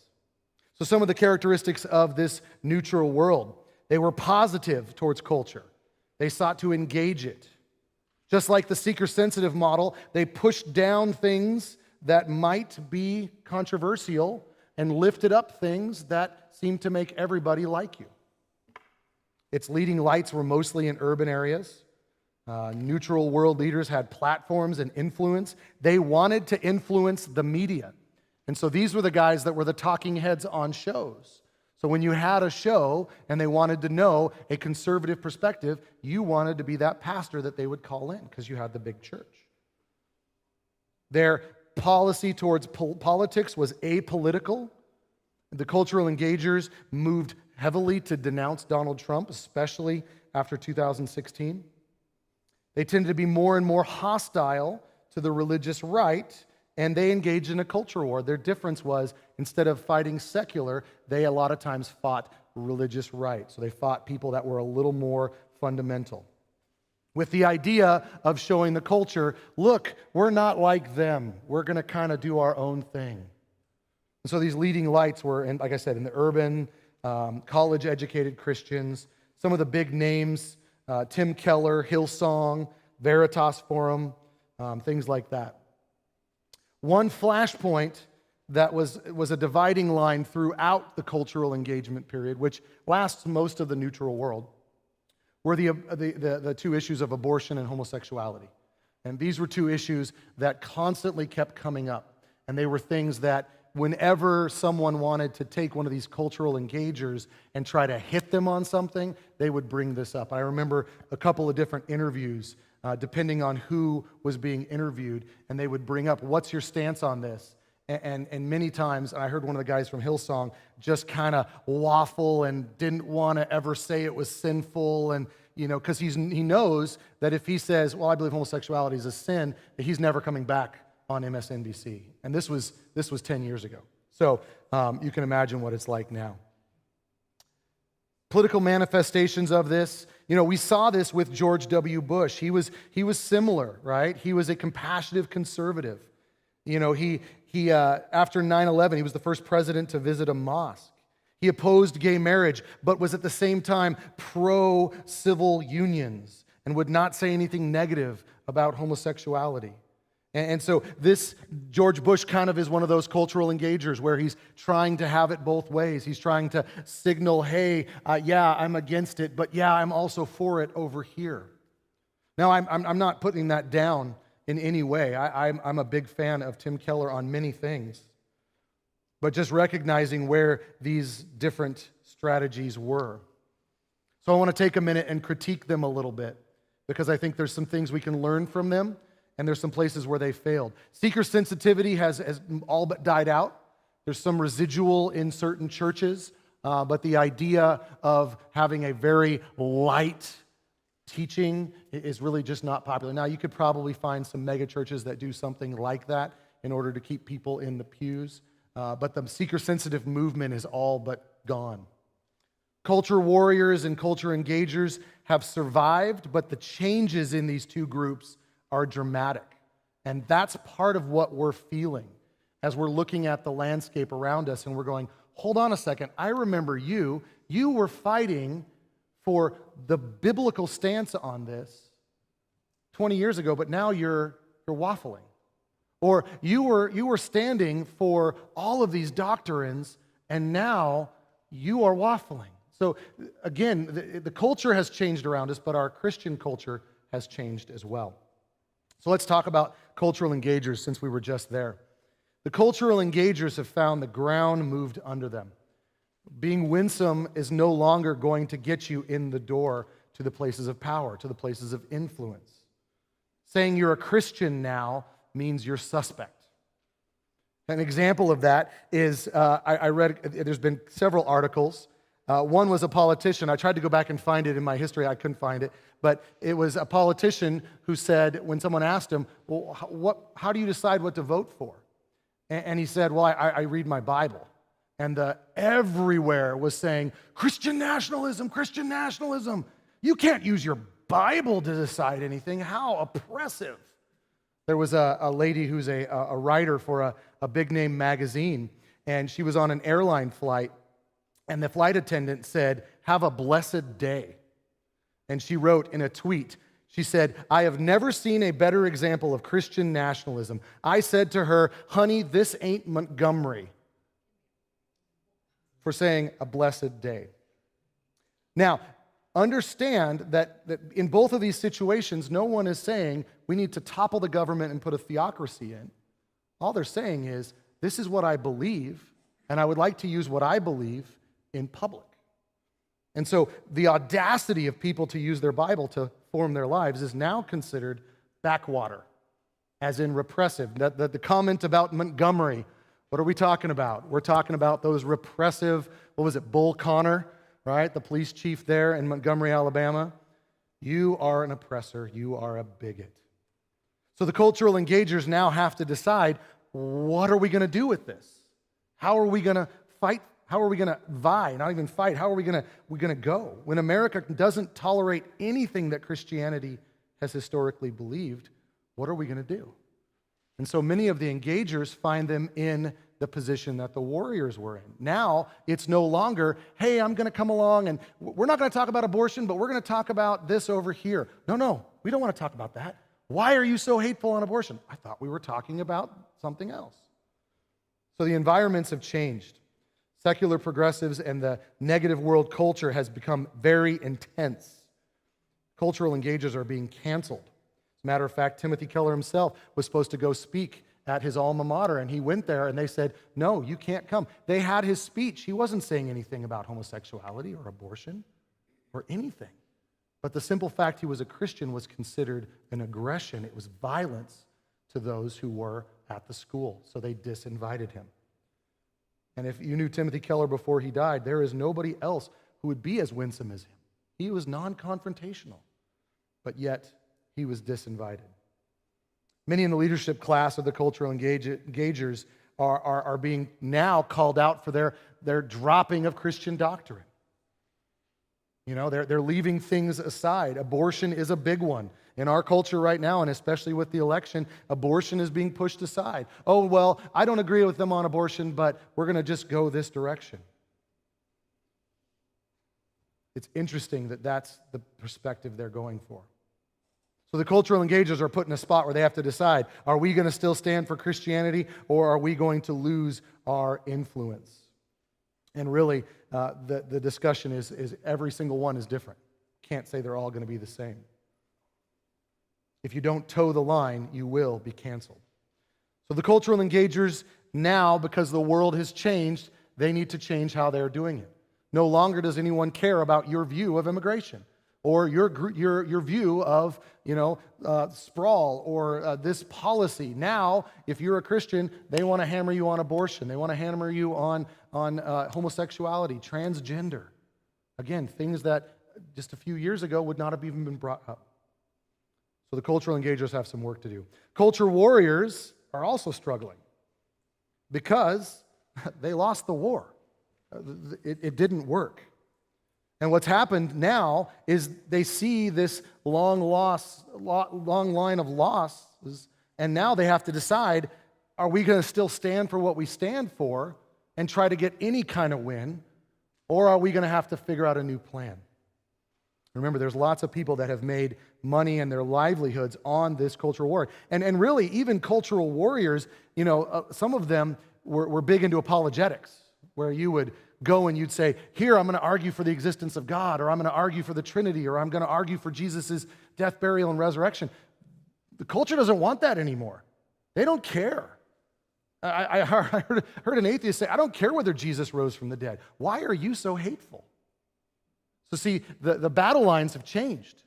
So some of the characteristics of this neutral world: they were positive towards culture. They sought to engage it. Just like the seeker-sensitive model, they pushed down things that might be controversial and lifted up things that seem to make everybody like you. Its leading lights were mostly in urban areas. Neutral world leaders had platforms and influence. They wanted to influence the media. And so these were the guys that were the talking heads on shows. So when you had a show and they wanted to know a conservative perspective, you wanted to be that pastor that they would call in because you had the big church. Their policy towards politics was apolitical. The cultural engagers moved heavily to denounce Donald Trump, especially after 2016. They tended to be more and more hostile to the religious right, and they engaged in a culture war. Their difference was, instead of fighting secular, they a lot of times fought religious right. So they fought people that were a little more fundamental, with the idea of showing the culture, look, we're not like them. We're going to kind of do our own thing. And so these leading lights were, like I said, in the urban, college-educated Christians. Some of the big names: Tim Keller, Hillsong, Veritas Forum, things like that. One flashpoint that was a dividing line throughout the cultural engagement period, which lasts most of the neutral world, were the two issues of abortion and homosexuality. And these were two issues that constantly kept coming up. And they were things that whenever someone wanted to take one of these cultural engagers and try to hit them on something, they would bring this up. I remember a couple of different interviews, depending on who was being interviewed, and they would bring up, what's your stance on this? And many times, I heard one of the guys from Hillsong just kind of waffle and didn't want to ever say it was sinful, and because he knows that if he says, well, I believe homosexuality is a sin, that he's never coming back on MSNBC. And this was 10 years ago. So you can imagine what it's like now. Political manifestations of this, we saw this with George W. Bush. He was similar, right? He was a compassionate conservative. He after 9/11, he was the first president to visit a mosque. He opposed gay marriage, but was at the same time pro-civil unions and would not say anything negative about homosexuality. And so this George Bush kind of is one of those cultural engagers where he's trying to have it both ways. He's trying to signal, hey, yeah, I'm against it, but yeah, I'm also for it over here. Now, I'm not putting that down in any way. I'm a big fan of Tim Keller on many things, but just recognizing where these different strategies were. So I want to take a minute and critique them a little bit, because I think there's some things we can learn from them, and there's some places where they failed. Seeker sensitivity has all but died out. There's some residual in certain churches, but the idea of having a very light teaching is really just not popular. Now, you could probably find some mega churches that do something like that in order to keep people in the pews, but the seeker-sensitive movement is all but gone. Culture warriors and culture engagers have survived, but the changes in these two groups are dramatic. And that's part of what we're feeling as we're looking at the landscape around us and we're going, hold on a second, I remember you were fighting for the biblical stance on this 20 years ago, but now you're waffling. Or you were standing for all of these doctrines, and now you are waffling. So again, the culture has changed around us, but our Christian culture has changed as well. So let's talk about cultural engagers since we were just there. The cultural engagers have found the ground moved under them. Being winsome is no longer going to get you in the door to the places of power, to the places of influence. Saying you're a Christian now means you're suspect. An example of that is, I read, there's been several articles. One was a politician. I tried to go back and find it in my history. I couldn't find it. But it was a politician who said, when someone asked him, well, how do you decide what to vote for? And he said, well, I read my Bible. And everywhere was saying, Christian nationalism, Christian nationalism. You can't use your Bible to decide anything. How oppressive. There was a lady who's a writer for a big-name magazine, and she was on an airline flight, and the flight attendant said, "Have a blessed day." And she wrote in a tweet, she said, "I have never seen a better example of Christian nationalism. I said to her, 'Honey, this ain't Montgomery,' for saying a blessed day." Now, understand that in both of these situations, no one is saying we need to topple the government and put a theocracy in. All they're saying is, this is what I believe, and I would like to use what I believe in public. And so the audacity of people to use their Bible to form their lives is now considered backwater, as in repressive. The comment about Montgomery, what are we talking about? We're talking about those repressive, what was it, Bull Connor, right? The police chief there in Montgomery, Alabama. You are an oppressor. You are a bigot. So the cultural engagers now have to decide, what are we going to do with this? How are we going to fight? How are we going to vie? Not even fight. How are we going to go? When America doesn't tolerate anything that Christianity has historically believed, what are we going to do? And so many of the engagers find them in the position that the warriors were in. Now, it's no longer, hey, I'm going to come along and we're not going to talk about abortion, but we're going to talk about this over here. No, we don't want to talk about that. Why are you so hateful on abortion? I thought we were talking about something else. So the environments have changed. Secular progressives and the negative world culture has become very intense. Cultural engagers are being canceled. As a matter of fact, Timothy Keller himself was supposed to go speak at his alma mater, and he went there, and they said, "No, you can't come." They had his speech. He wasn't saying anything about homosexuality or abortion or anything. But the simple fact he was a Christian was considered an aggression. It was violence to those who were at the school, so they disinvited him. And if you knew Timothy Keller before he died, there is nobody else who would be as winsome as him. He was non-confrontational, but yet he was disinvited. Many in the leadership class of the cultural engagers are being now called out for their dropping of Christian doctrine. You know, they're leaving things aside. Abortion is a big one. In our culture right now, and especially with the election, abortion is being pushed aside. Oh, well, I don't agree with them on abortion, but we're going to just go this direction. It's interesting that that's the perspective they're going for. So the cultural engagers are put in a spot where they have to decide, are we going to still stand for Christianity, or are we going to lose our influence? And really, the discussion is every single one is different. Can't say they're all going to be the same. If you don't toe the line, you will be canceled. So the cultural engagers now, because the world has changed, they need to change how they're doing it. No longer does anyone care about your view of immigration or your view of, sprawl or this policy. Now, if you're a Christian, they want to hammer you on abortion. They want to hammer you on homosexuality, transgender. Again, things that just a few years ago would not have even been brought up. So the cultural engagers have some work to do. Culture warriors are also struggling because they lost the war. It didn't work. And what's happened now is they see this long line of losses, and now they have to decide, are we going to still stand for what we stand for and try to get any kind of win, or are we going to have to figure out a new plan? Remember, there's lots of people that have made money and their livelihoods on this cultural war. And really, even cultural warriors, some of them were big into apologetics, where you would go and you'd say, here, I'm going to argue for the existence of God, or I'm going to argue for the Trinity, or I'm going to argue for Jesus' death, burial, and resurrection. The culture doesn't want that anymore. They don't care. I heard an atheist say, I don't care whether Jesus rose from the dead. Why are you so hateful? So see, the battle lines have changed.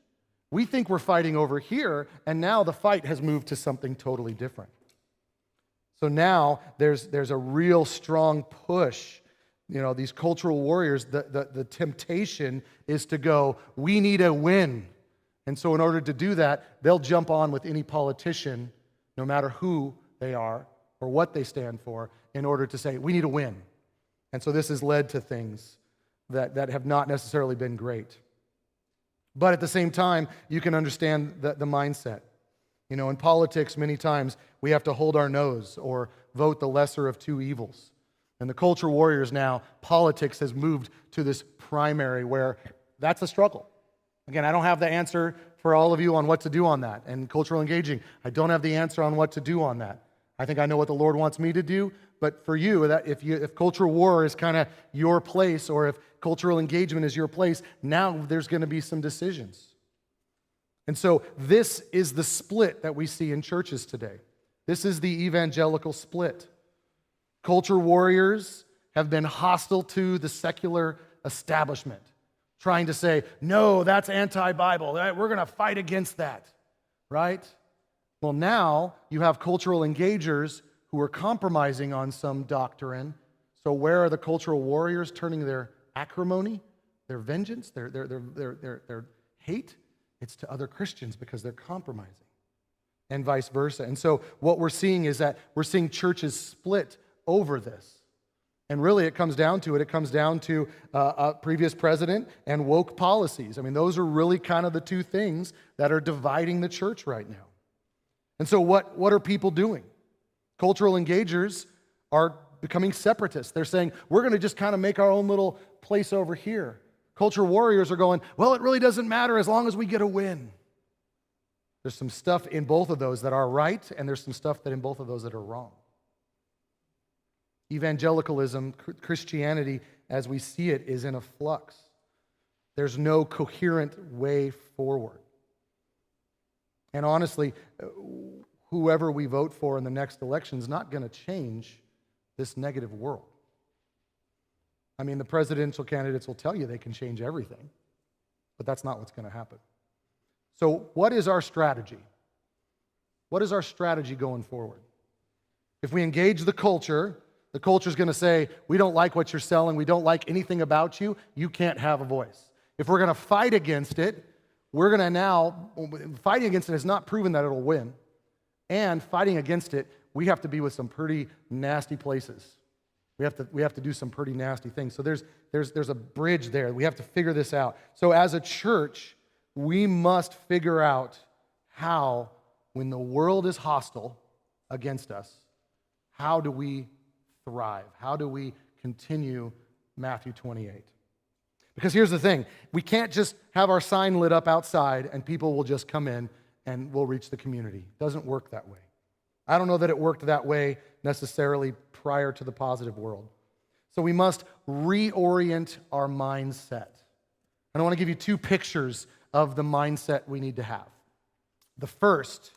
We think we're fighting over here, and now the fight has moved to something totally different. So now there's a real strong push. These cultural warriors, the temptation is to go, we need a win. And so in order to do that, they'll jump on with any politician, no matter who they are or what they stand for, in order to say, we need a win. And so this has led to things that have not necessarily been great. But at the same time, you can understand the mindset. You know, in politics, many times we have to hold our nose or vote the lesser of two evils. And the culture warriors now, politics has moved to this primary where that's a struggle. Again, I don't have the answer for all of you on what to do on that. And cultural engaging, I don't have the answer on what to do on that. I think I know what the Lord wants me to do, but for you, that if cultural war is kind of your place, or if cultural engagement is your place, now there's going to be some decisions. And so this is the split that we see in churches today. This is the evangelical split. Culture warriors have been hostile to the secular establishment, trying to say, no, that's anti-Bible. We're going to fight against that, right? Well, now you have cultural engagers who are compromising on some doctrine. So where are the cultural warriors turning their acrimony, their vengeance, their hate? It's to other Christians because they're compromising, and vice versa. And so what we're seeing is that we're seeing churches split over this. And really it comes down to a previous president and woke policies. I mean, those are really kind of the two things that are dividing the church right now. And so what are people doing? Cultural engagers are becoming separatists. They're saying, we're going to just kind of make our own little place over here. Culture warriors are going, well, it really doesn't matter as long as we get a win. There's some stuff in both of those that are right, and there's some stuff that in both of those that are wrong. Evangelicalism, Christianity, as we see it, is in a flux. There's no coherent way forward. And honestly, whoever we vote for in the next election is not going to change this negative world. I mean, the presidential candidates will tell you they can change everything, but that's not what's going to happen. So what is our strategy? What is our strategy going forward? If we engage the culture is going to say, we don't like what you're selling, we don't like anything about you, you can't have a voice. If we're going to fight against it, we're going to now, fighting against it has not proven that it'll win. And fighting against it, we have to be with some pretty nasty places. We have to do some pretty nasty things. So there's a bridge there. We have to figure this out. So as a church, we must figure out how, when the world is hostile against us, how do we thrive? How do we continue Matthew 28? Because here's the thing. We can't just have our sign lit up outside and people will just come in and we'll reach the community. It doesn't work that way. I don't know that it worked that way necessarily prior to the positive world. So we must reorient our mindset. And I want to give you two pictures of the mindset we need to have. The first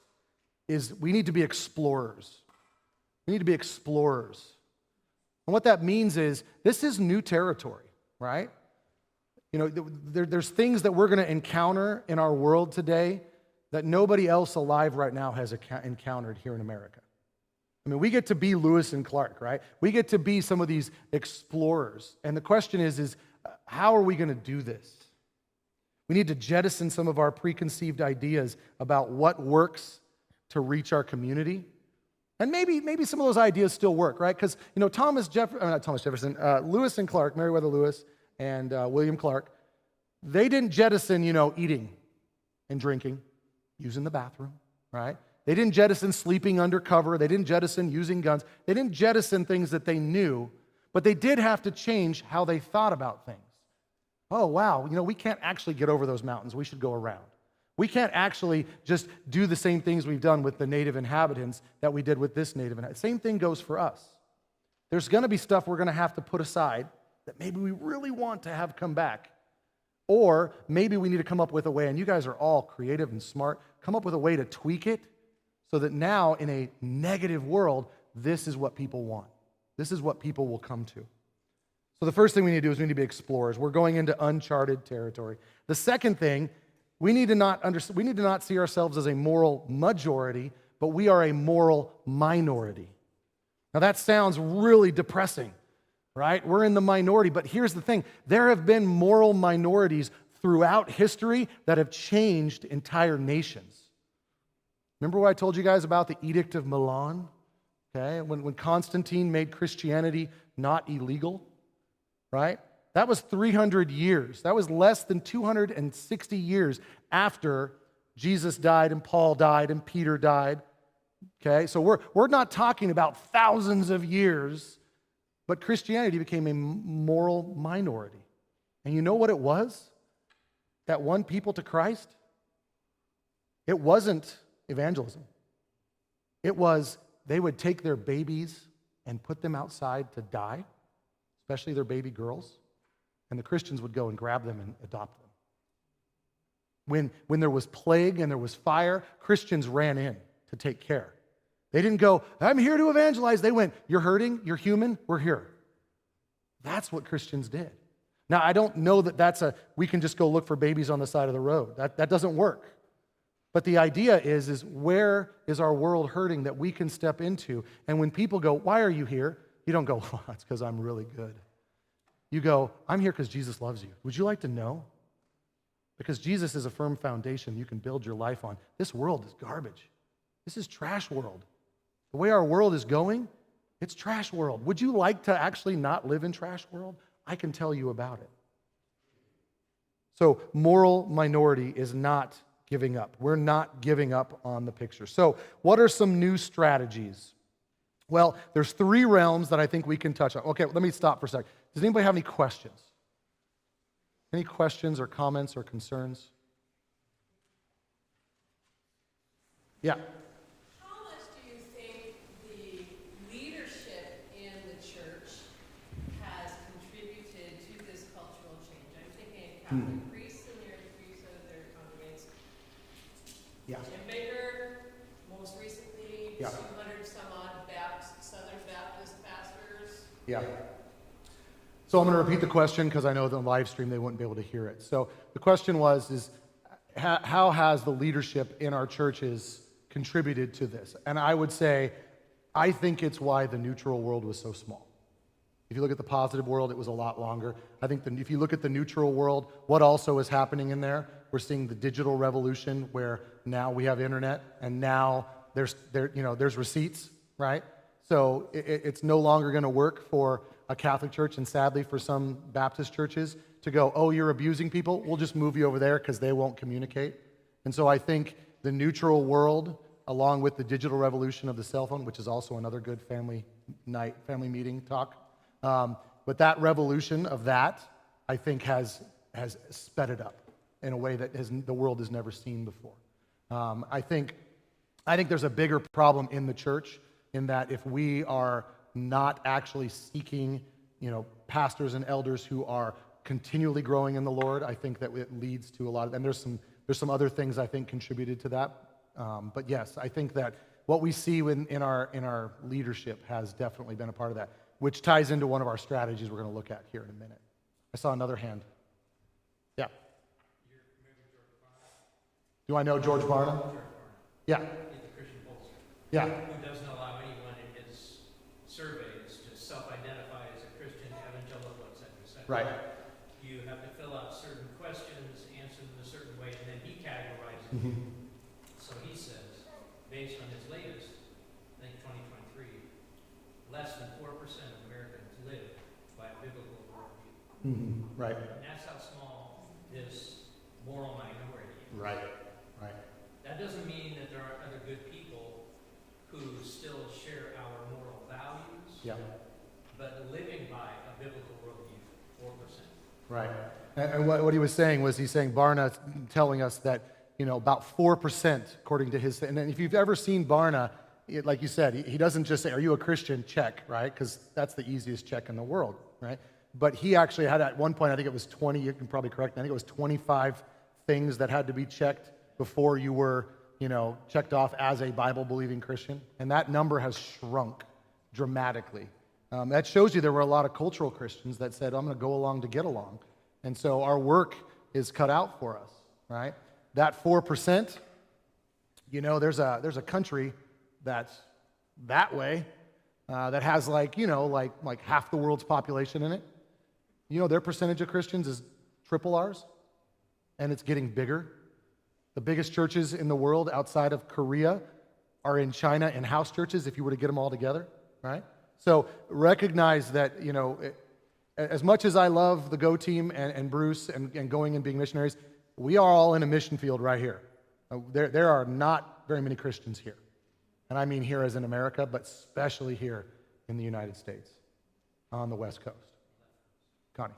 is we need to be explorers. We need to be explorers. And what that means is this is new territory, right? You know, there's things that we're going to encounter in our world today that nobody else alive right now has encountered here in America. I mean, we get to be Lewis and Clark, right? We get to be some of these explorers. And the question is how are we going to do this? We need to jettison some of our preconceived ideas about what works to reach our community. And maybe some of those ideas still work, right? Because, you know, Lewis and Clark, Meriwether Lewis and William Clark, they didn't jettison, eating and drinking, using the bathroom, right? They didn't jettison sleeping undercover. They didn't jettison using guns. They didn't jettison things that they knew, but they did have to change how they thought about things. Oh, wow, we can't actually get over those mountains. We should go around. We can't actually just do the same things we've done with the native inhabitants that we did with this native inhabitant. Same thing goes for us. There's going to be stuff we're going to have to put aside that maybe we really want to have come back. Or maybe we need to come up with a way, and you guys are all creative and smart, come up with a way to tweak it so that now in a negative world, this is what people want. This is what people will come to. So the first thing we need to do is we need to be explorers. We're going into uncharted territory. The second thing, we need to not see ourselves as a moral majority, but we are a moral minority. Now that sounds really depressing, right? We're in the minority, but here's the thing. There have been moral minorities throughout history that have changed entire nations. Remember what I told you guys about the Edict of Milan? Okay, when Constantine made Christianity not illegal, right? That was 300 years. That was less than 260 years after Jesus died and Paul died and Peter died. Okay, so we're not talking about thousands of years, but Christianity became a moral minority. And you know what it was that won people to Christ? It wasn't evangelism. It was they would take their babies and put them outside to die, especially their baby girls, and the Christians would go and grab them and adopt them. When there was plague and there was fire, Christians ran in to take care. They didn't go, I'm here to evangelize. They went, you're hurting, you're human, we're here. That's what Christians did. Now, I don't know that we can just go look for babies on the side of the road. That doesn't work. But the idea is where is our world hurting that we can step into? And when people go, why are you here? You don't go, oh, it's because I'm really good. You go, I'm here because Jesus loves you. Would you like to know? Because Jesus is a firm foundation you can build your life on. This world is garbage. This is trash world. The way our world is going, it's trash world. Would you like to actually not live in trash world? I can tell you about it. So moral minority is not giving up. We're not giving up on the picture. So what are some new strategies? Well, there's 3 realms that I think we can touch on. Okay, let me stop for a second. Does anybody have any questions? Any questions or comments or concerns? Yeah. How much do you think the leadership in the church has contributed to this cultural change? I'm thinking of Catholic priests and their priests of their congregates. Yeah. Jim Baker, most recently, Yeah. 200 some odd Southern Baptist pastors. Yeah. So I'm going to repeat the question because I know the live stream they wouldn't be able to hear it. So the question was, how has the leadership in our churches contributed to this? And I would say, I think it's why the neutral world was so small. If you look at the positive world, it was a lot longer. I think if you look at the neutral world, what also is happening in there? We're seeing the digital revolution where now we have internet and now there's receipts, right? So it's no longer going to work for a Catholic church, and sadly for some Baptist churches, to go, oh, you're abusing people, we'll just move you over there because they won't communicate. And so I think the neutral world, along with the digital revolution of the cell phone, which is also another good family meeting talk, but that revolution of that, I think has sped it up in a way that the world has never seen before. I think there's a bigger problem in the church in that if we are not actually seeking, pastors and elders who are continually growing in the Lord, I think that it leads to a lot of, and there's some other things I think contributed to that. But yes, I think that what we see in our leadership has definitely been a part of that, which ties into one of our strategies we're going to look at here in a minute. I saw another hand. Yeah. Do I know George Barna? Yeah. He's the Christian pollster. Yeah. Who doesn't allow anyone in his surveys to self-identify as a Christian, evangelical, etc., etc. Right. You have to fill out certain questions, answer them a certain way, and then he categorizes you. So he says, based on his latest, I think 2023, less than 4% of Americans live by a biblical worldview. Right. And that's how small this moral minority is. Right. That doesn't mean that there aren't other good people who still share our moral values, Yeah. but living by a biblical worldview, 4%. Right. And what he was saying was Barna telling us that, about 4%, according to his, and if you've ever seen Barna, like you said, he doesn't just say, are you a Christian? Check, right? Because that's the easiest check in the world, right? But he actually had at one point, I think it was 20, you can probably correct me, I think it was 25 things that had to be checked before you were, checked off as a Bible-believing Christian. And that number has shrunk dramatically. That shows you there were a lot of cultural Christians that said, I'm going to go along to get along. And so our work is cut out for us, right? That 4%, there's a country that's that way, that has like half the world's population in it. Their percentage of Christians is triple ours, and it's getting bigger. The biggest churches in the world outside of Korea are in China in house churches if you were to get them all together, right? So recognize that, as much as I love the Go team and Bruce and going and being missionaries, we are all in a mission field right here. There are not very many Christians here. And I mean here as in America, but especially here in the United States on the West Coast. Connie.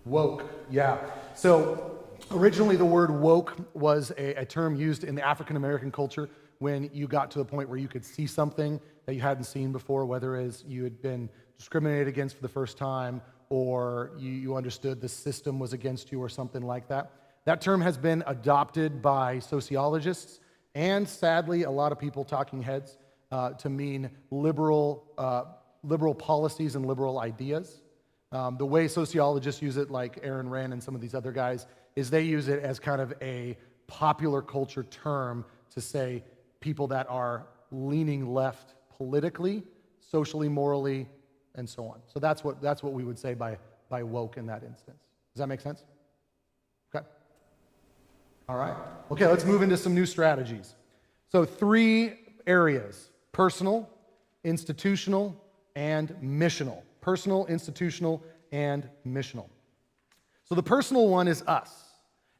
Woke, yeah. So originally the word woke was a term used in the African American culture when you got to a point where you could see something that you hadn't seen before, whether as you had been discriminated against for the first time or you understood the system was against you or something like that. That term has been adopted by sociologists and sadly a lot of people, talking heads, to mean liberal policies and liberal ideas. The way sociologists use it, like Aaron Rand and some of these other guys, is they use it as kind of a popular culture term to say people that are leaning left politically, socially, morally, and so on. So that's what we would say by woke in that instance. Does that make sense? Okay. All right. Okay, let's move into some new strategies. So 3 areas: personal, institutional, and missional. Personal, institutional, and missional. So the personal one is us.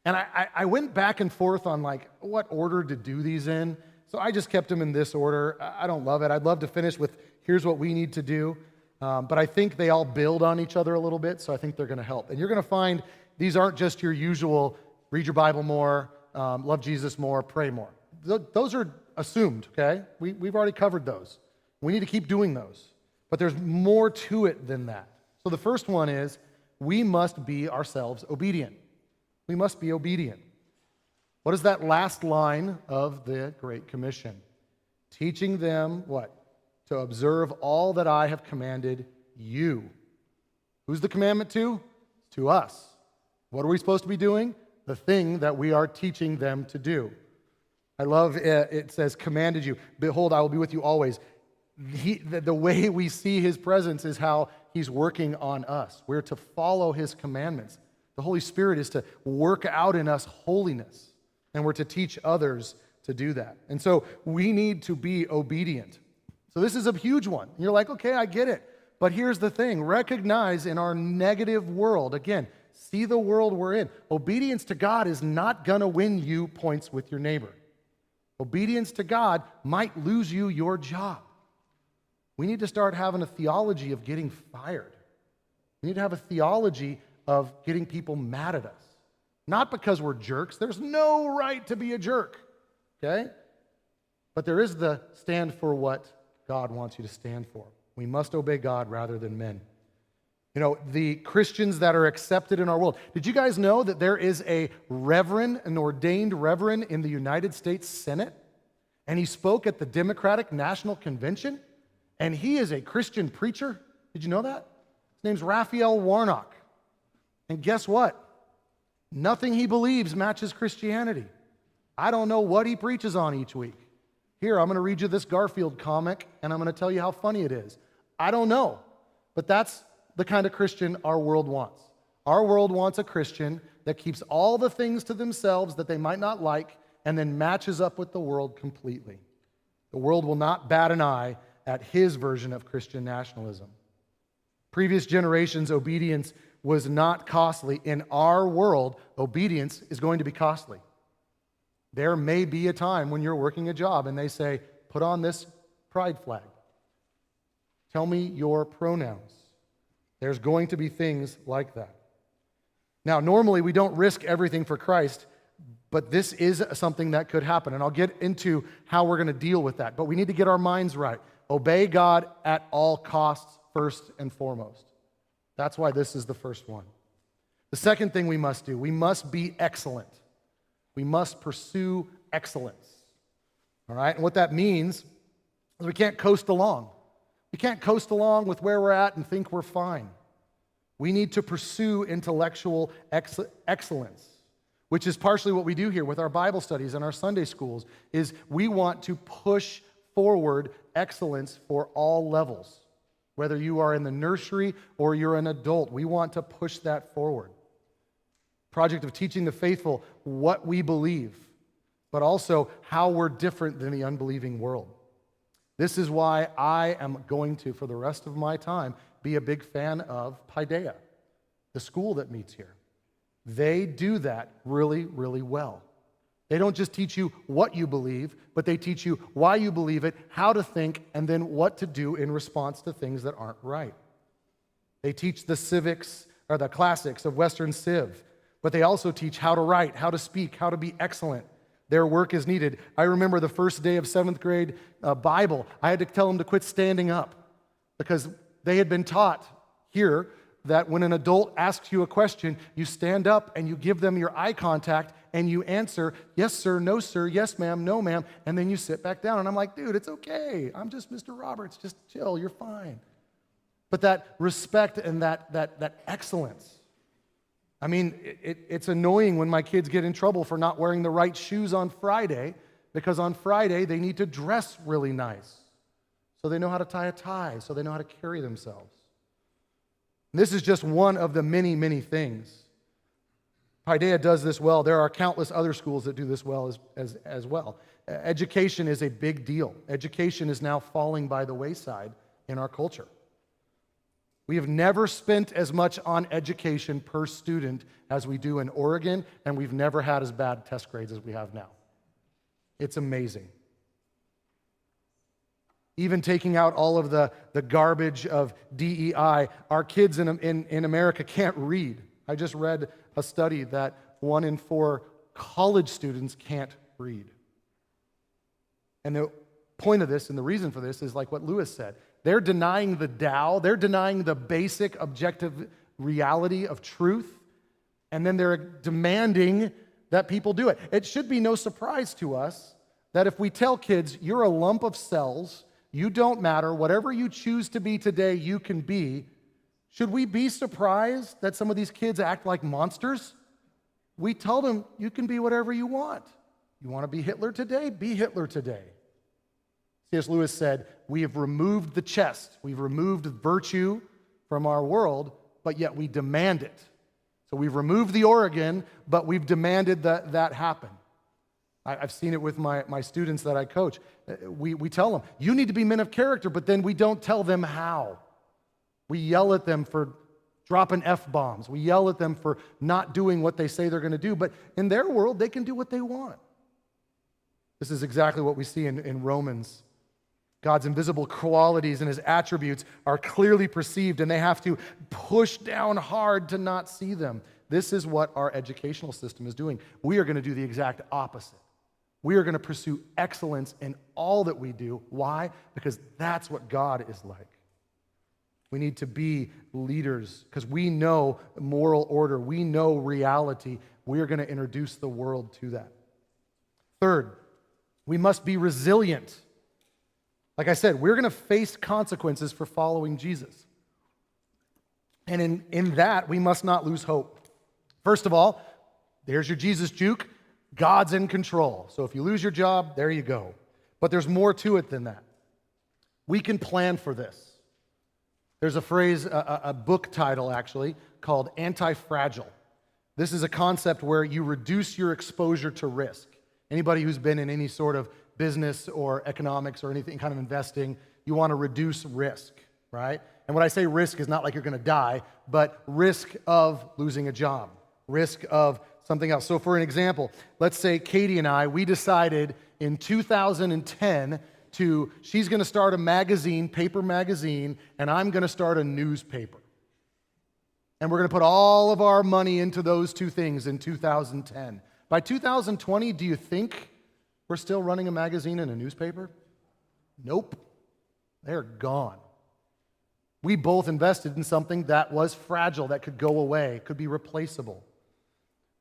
And I went back and forth on like what order to do these in. So I just kept them in this order. I don't love it. I'd love to finish with here's what we need to do. But I think they all build on each other a little bit, so I think they're going to help. And you're going to find these aren't just your usual read your Bible more, love Jesus more, pray more. Those are assumed, okay? We've already covered those. We need to keep doing those. But there's more to it than that. So the first one is we must be ourselves obedient. We must be obedient. What is that last line of the Great Commission? Teaching them what? To observe all that I have commanded you. Who's the commandment to? To us. What are we supposed to be doing? The thing that we are teaching them to do. I love it says, commanded you. Behold, I will be with you always. The way we see his presence is how he's working on us. We're to follow his commandments. The Holy Spirit is to work out in us holiness, and we're to teach others to do that. And so we need to be obedient. So this is a huge one. You're like, okay, I get it. But here's the thing. Recognize in our negative world, again, see the world we're in. Obedience to God is not going to win you points with your neighbor. Obedience to God might lose you your job. We need to start having a theology of getting fired. We need to have a theology of getting people mad at us. Not because we're jerks. There's no right to be a jerk, okay? But there is the stand for what God wants you to stand for. We must obey God rather than men. You know, the Christians that are accepted in our world. Did you guys know that there is a reverend, an ordained reverend in the United States Senate? And he spoke at the Democratic National Convention? And he is a Christian preacher. Did you know that? His name's Raphael Warnock. And guess what? Nothing he believes matches Christianity. I don't know what he preaches on each week. Here, I'm going to read you this Garfield comic, and I'm going to tell you how funny it is. I don't know. But that's the kind of Christian our world wants. Our world wants a Christian that keeps all the things to themselves that they might not like and then matches up with the world completely. The world will not bat an eye at his version of Christian nationalism. Previous generations' obedience was not costly. In our world, obedience is going to be costly. There may be a time when you're working a job and they say, put on this pride flag. Tell me your pronouns. There's going to be things like that. Now, normally we don't risk everything for Christ, but this is something that could happen. And I'll get into how we're going to deal with that. But we need to get our minds right. Obey God at all costs, first and foremost. That's why this is the first one. The second thing we must do, we must be excellent. We must pursue excellence. All right? And what that means is we can't coast along. We can't coast along with where we're at and think we're fine. We need to pursue intellectual excellence, which is partially what we do here with our Bible studies and our Sunday schools, is we want to push forward excellence for all levels. Whether you are in the nursery or you're an adult, we want to push that forward. Project of teaching the faithful what we believe, but also how we're different than the unbelieving world. This is why I am going to, for the rest of my time, be a big fan of Paideia, the school that meets here. They do that really, really well. They don't just teach you what you believe, but they teach you why you believe it, how to think, and then what to do in response to things that aren't right. They teach the civics or the classics of Western Civ, but they also teach how to write, how to speak, how to be excellent. Their work is needed. I remember the first day of 7th grade Bible, I had to tell them to quit standing up because they had been taught here that when an adult asks you a question, you stand up and you give them your eye contact and you answer, yes, sir, no, sir, yes, ma'am, no, ma'am, and then you sit back down. And I'm like, dude, it's okay. I'm just Mr. Roberts. Just chill. You're fine. But that respect and that excellence. I mean, it's annoying when my kids get in trouble for not wearing the right shoes on Friday because on Friday they need to dress really nice so they know how to tie a tie, so they know how to carry themselves. And this is just one of the many, many things. Paideia does this well. There are countless other schools that do this well as well. Education is a big deal. Education is now falling by the wayside in our culture. We have never spent as much on education per student as we do in Oregon, and we've never had as bad test grades as we have now. It's amazing. Even taking out all of the garbage of DEI, our kids in America can't read. I just read a study that 1 in 4 college students can't read. And the point of this and the reason for this is like what Lewis said. They're denying the Tao. They're denying the basic objective reality of truth. And then they're demanding that people do it. It should be no surprise to us that if we tell kids, you're a lump of cells, you don't matter, whatever you choose to be today, you can be, should we be surprised that some of these kids act like monsters? We tell them, you can be whatever you want. You want to be Hitler today? Be Hitler today. C.S. Lewis said, we have removed the chest. We've removed virtue from our world, but yet we demand it. So we've removed the Oregon, but we've demanded that happen. I've seen it with my students that I coach. We tell them, you need to be men of character, but then we don't tell them how. We yell at them for dropping F-bombs. We yell at them for not doing what they say they're going to do, but in their world, they can do what they want. This is exactly what we see in Romans. God's invisible qualities and his attributes are clearly perceived, and they have to push down hard to not see them. This is what our educational system is doing. We are going to do the exact opposite. We are going to pursue excellence in all that we do. Why? Because that's what God is like. We need to be leaders because we know moral order. We know reality. We are going to introduce the world to that. Third, we must be resilient. Like I said, we're going to face consequences for following Jesus. And in that, we must not lose hope. First of all, there's your Jesus juke. God's in control. So if you lose your job, there you go. But there's more to it than that. We can plan for this. There's a phrase, a book title actually, called anti-fragile. This is a concept where you reduce your exposure to risk. Anybody who's been in any sort of business or economics or anything kind of investing, you want to reduce risk, right? And when I say risk is not like you're going to die, but risk of losing a job, risk of something else. So for an example, let's say Katie and I, we decided in 2010 she's going to start a magazine, paper magazine, and I'm going to start a newspaper. And we're going to put all of our money into those two things in 2010. By 2020, do you think we're still running a magazine and a newspaper? Nope. They're gone. We both invested in something that was fragile, that could go away, could be replaceable.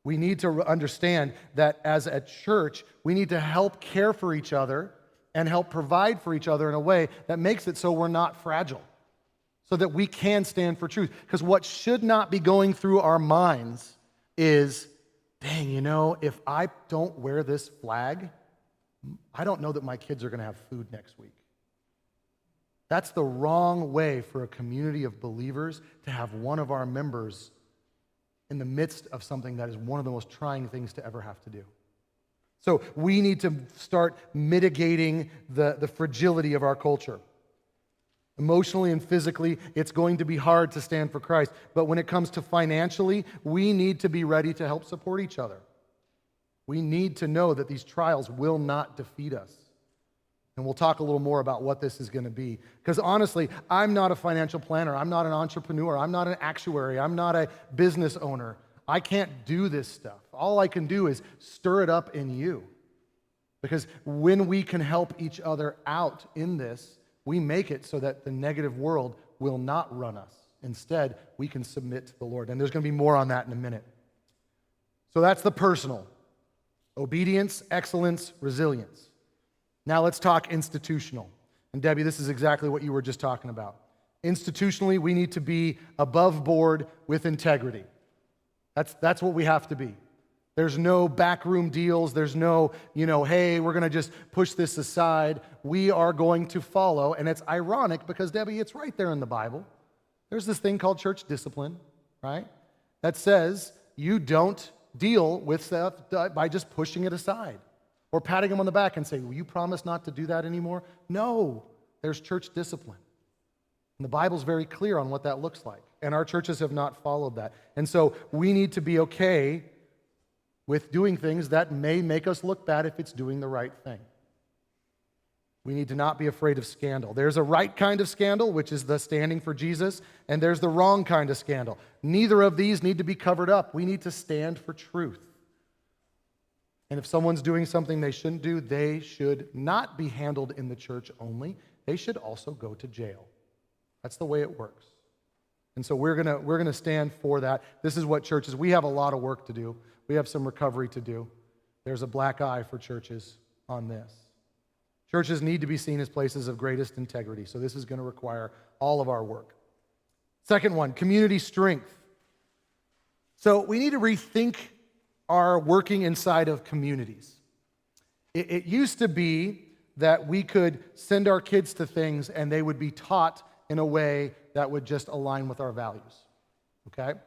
We need to understand that as a church, we need to help care for each other and help provide for each other in a way that makes it so we're not fragile, so that we can stand for truth. Because what should not be going through our minds is, dang, if I don't wear this flag, I don't know that my kids are going to have food next week. That's the wrong way for a community of believers to have one of our members in the midst of something that is one of the most trying things to ever have to do. So we need to start mitigating the fragility of our culture. Emotionally and physically, it's going to be hard to stand for Christ. But when it comes to financially, we need to be ready to help support each other. We need to know that these trials will not defeat us. And we'll talk a little more about what this is going to be. Because honestly, I'm not a financial planner. I'm not an entrepreneur. I'm not an actuary. I'm not a business owner. I can't do this stuff. All I can do is stir it up in you. Because when we can help each other out in this, we make it so that the negative world will not run us. Instead, we can submit to the Lord. And there's going to be more on that in a minute. So that's the personal. Obedience, excellence, resilience. Now let's talk institutional. And Debbie, this is exactly what you were just talking about. Institutionally, we need to be above board with integrity. That's what we have to be. There's no backroom deals. There's no, hey, we're going to just push this aside. We are going to follow. And it's ironic because, Debbie, it's right there in the Bible. There's this thing called church discipline, right? That says you don't deal with stuff by just pushing it aside or patting them on the back and say, will you promise not to do that anymore? No, there's church discipline. And the Bible's very clear on what that looks like. And our churches have not followed that. And so we need to be okay with doing things that may make us look bad if it's doing the right thing. We need to not be afraid of scandal. There's a right kind of scandal, which is the standing for Jesus, and there's the wrong kind of scandal. Neither of these need to be covered up. We need to stand for truth. And if someone's doing something they shouldn't do, they should not be handled in the church only. They should also go to jail. That's the way it works. And so we're gonna stand for that. This is what churches, we have a lot of work to do. We have some recovery to do. There's a black eye for churches on this. Churches need to be seen as places of greatest integrity, so this is going to require all of our work. Second one, community strength. So we need to rethink our working inside of communities. It used to be that we could send our kids to things and they would be taught in a way that would just align with our values, okay?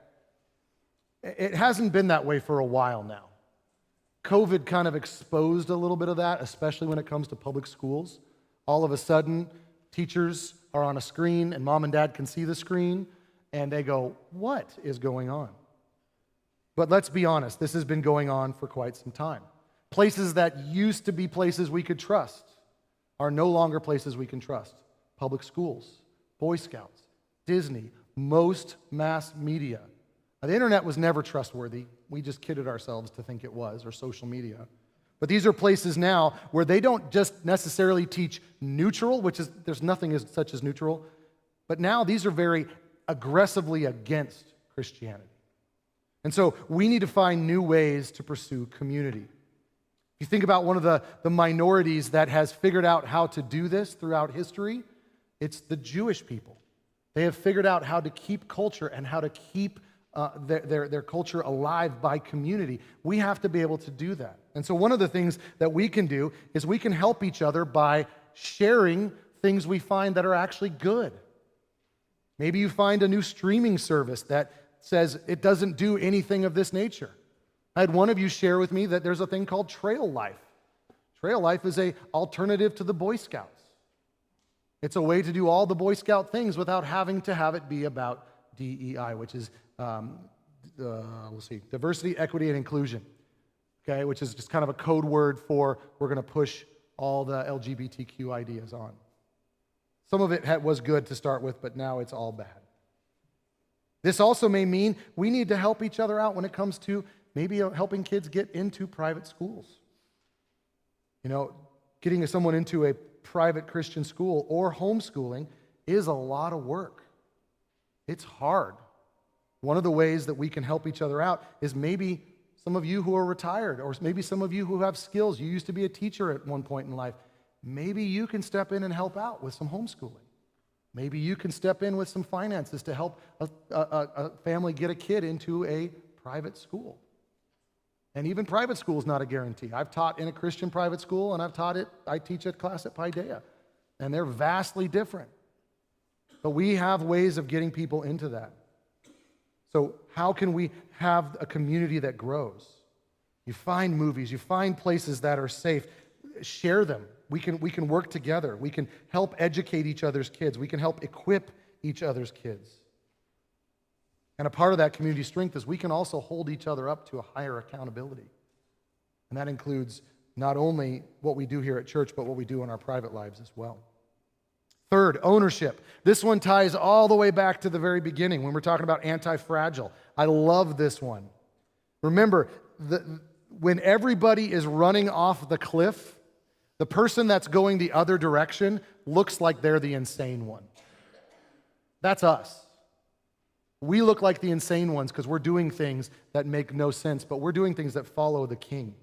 It hasn't been that way for a while now. COVID kind of exposed a little bit of that, especially when it comes to public schools. All of a sudden, teachers are on a screen and mom and dad can see the screen and they go, what is going on? But let's be honest, this has been going on for quite some time. Places that used to be places we could trust are no longer places we can trust. Public schools, Boy Scouts, Disney, most mass media. Now, the internet was never trustworthy. We just kidded ourselves to think it was, or social media. But these are places now where they don't just necessarily teach neutral, which is, there's nothing as such as neutral, but now these are very aggressively against Christianity. And so we need to find new ways to pursue community. If you think about one of the minorities that has figured out how to do this throughout history, it's the Jewish people. They have figured out how to keep culture and how to keep their culture alive by community. We have to be able to do that. And so one of the things that we can do is we can help each other by sharing things we find that are actually good. Maybe you find a new streaming service that says it doesn't do anything of this nature. I had one of you share with me that there's a thing called Trail Life. Trail Life is an alternative to the Boy Scouts. It's a way to do all the Boy Scout things without having to have it be about DEI, which is diversity, equity, and inclusion, okay, which is just kind of a code word for we're going to push all the LGBTQ ideas on. Some of it was good to start with, but now it's all bad. This also may mean we need to help each other out when it comes to maybe helping kids get into private schools. Getting someone into a private Christian school or homeschooling is a lot of work. It's hard. One of the ways that we can help each other out is maybe some of you who are retired, or maybe some of you who have skills. You used to be a teacher at one point in life. Maybe you can step in and help out with some homeschooling. Maybe you can step in with some finances to help a family get a kid into a private school. And even private school is not a guarantee. I've taught in a Christian private school, and I teach a class at Paideia, and they're vastly different. But we have ways of getting people into that. So how can we have a community that grows? You find movies, you find places that are safe. Share them. We can work together. We can help educate each other's kids. We can help equip each other's kids. And a part of that community strength is we can also hold each other up to a higher accountability. And that includes not only what we do here at church, but what we do in our private lives as well. Third, ownership. This one ties all the way back to the very beginning when we're talking about anti-fragile. I love this one. Remember, when everybody is running off the cliff, the person that's going the other direction looks like they're the insane one. That's us. We look like the insane ones because we're doing things that make no sense, but we're doing things that follow the King.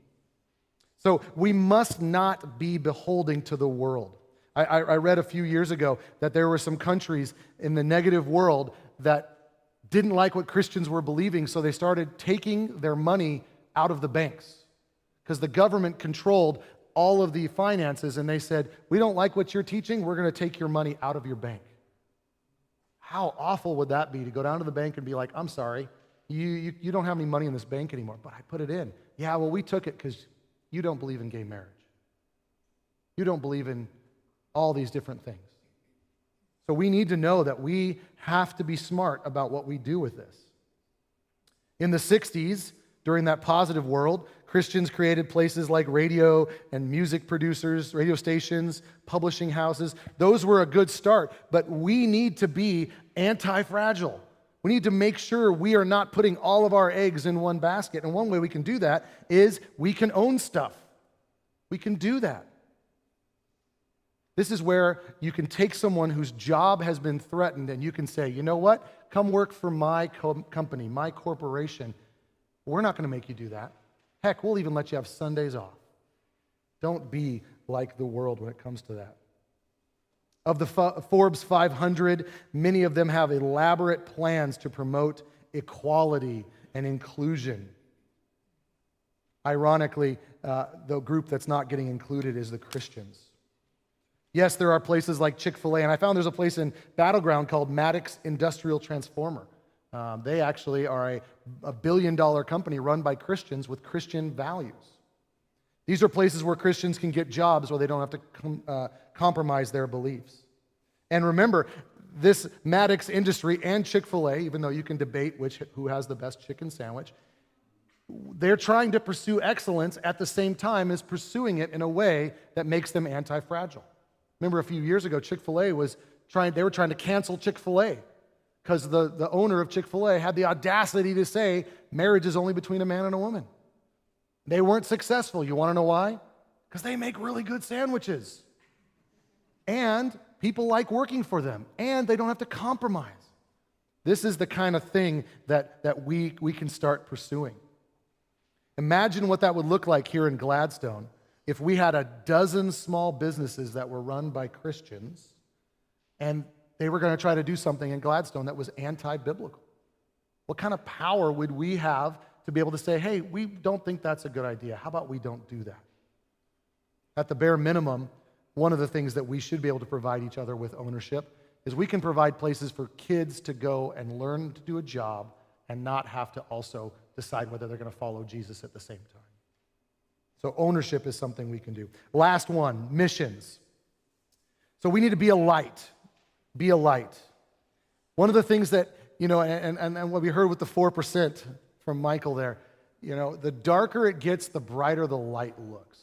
So we must not be beholden to the world. I read a few years ago that there were some countries in the negative world that didn't like what Christians were believing, so they started taking their money out of the banks because the government controlled all of the finances, and they said, we don't like what you're teaching, we're going to take your money out of your bank. How awful would that be to go down to the bank and be like, I'm sorry, you don't have any money in this bank anymore, but I put it in. Yeah, well, we took it because you don't believe in gay marriage. You don't believe in all these different things. So we need to know that we have to be smart about what we do with this. In the 60s, during that positive world, Christians created places like radio and music producers, radio stations, publishing houses. Those were a good start, but we need to be anti-fragile. We need to make sure we are not putting all of our eggs in one basket. And one way we can do that is we can own stuff. We can do that. This is where you can take someone whose job has been threatened and you can say, you know what? Come work for my company, my corporation. We're not going to make you do that. Heck, we'll even let you have Sundays off. Don't be like the world when it comes to that. Of the Forbes 500, many of them have elaborate plans to promote equality and inclusion. Ironically, the group that's not getting included is the Christians. Yes, there are places like Chick-fil-A, and I found there's a place in Battleground called Maddox Industrial Transformer. They actually are a billion-dollar company run by Christians with Christian values. These are places where Christians can get jobs where they don't have to compromise their beliefs. And remember, this Maddox industry and Chick-fil-A, even though you can debate who has the best chicken sandwich, they're trying to pursue excellence at the same time as pursuing it in a way that makes them anti-fragile. Remember a few years ago, Chick-fil-A they were trying to cancel Chick-fil-A because the owner of Chick-fil-A had the audacity to say marriage is only between a man and a woman. They weren't successful. You want to know why? Because they make really good sandwiches. And people like working for them. And they don't have to compromise. This is the kind of thing that we can start pursuing. Imagine what that would look like here in Gladstone if we had a dozen small businesses that were run by Christians and they were going to try to do something in Gladstone that was anti-biblical. What kind of power would we have to be able to say, hey, we don't think that's a good idea. How about we don't do that? At the bare minimum, one of the things that we should be able to provide each other with ownership is we can provide places for kids to go and learn to do a job and not have to also decide whether they're going to follow Jesus at the same time. So ownership is something we can do. Last one, missions. So we need to be a light. Be a light. One of the things that, and what we heard with the 4% from Michael there, the darker it gets, the brighter the light looks.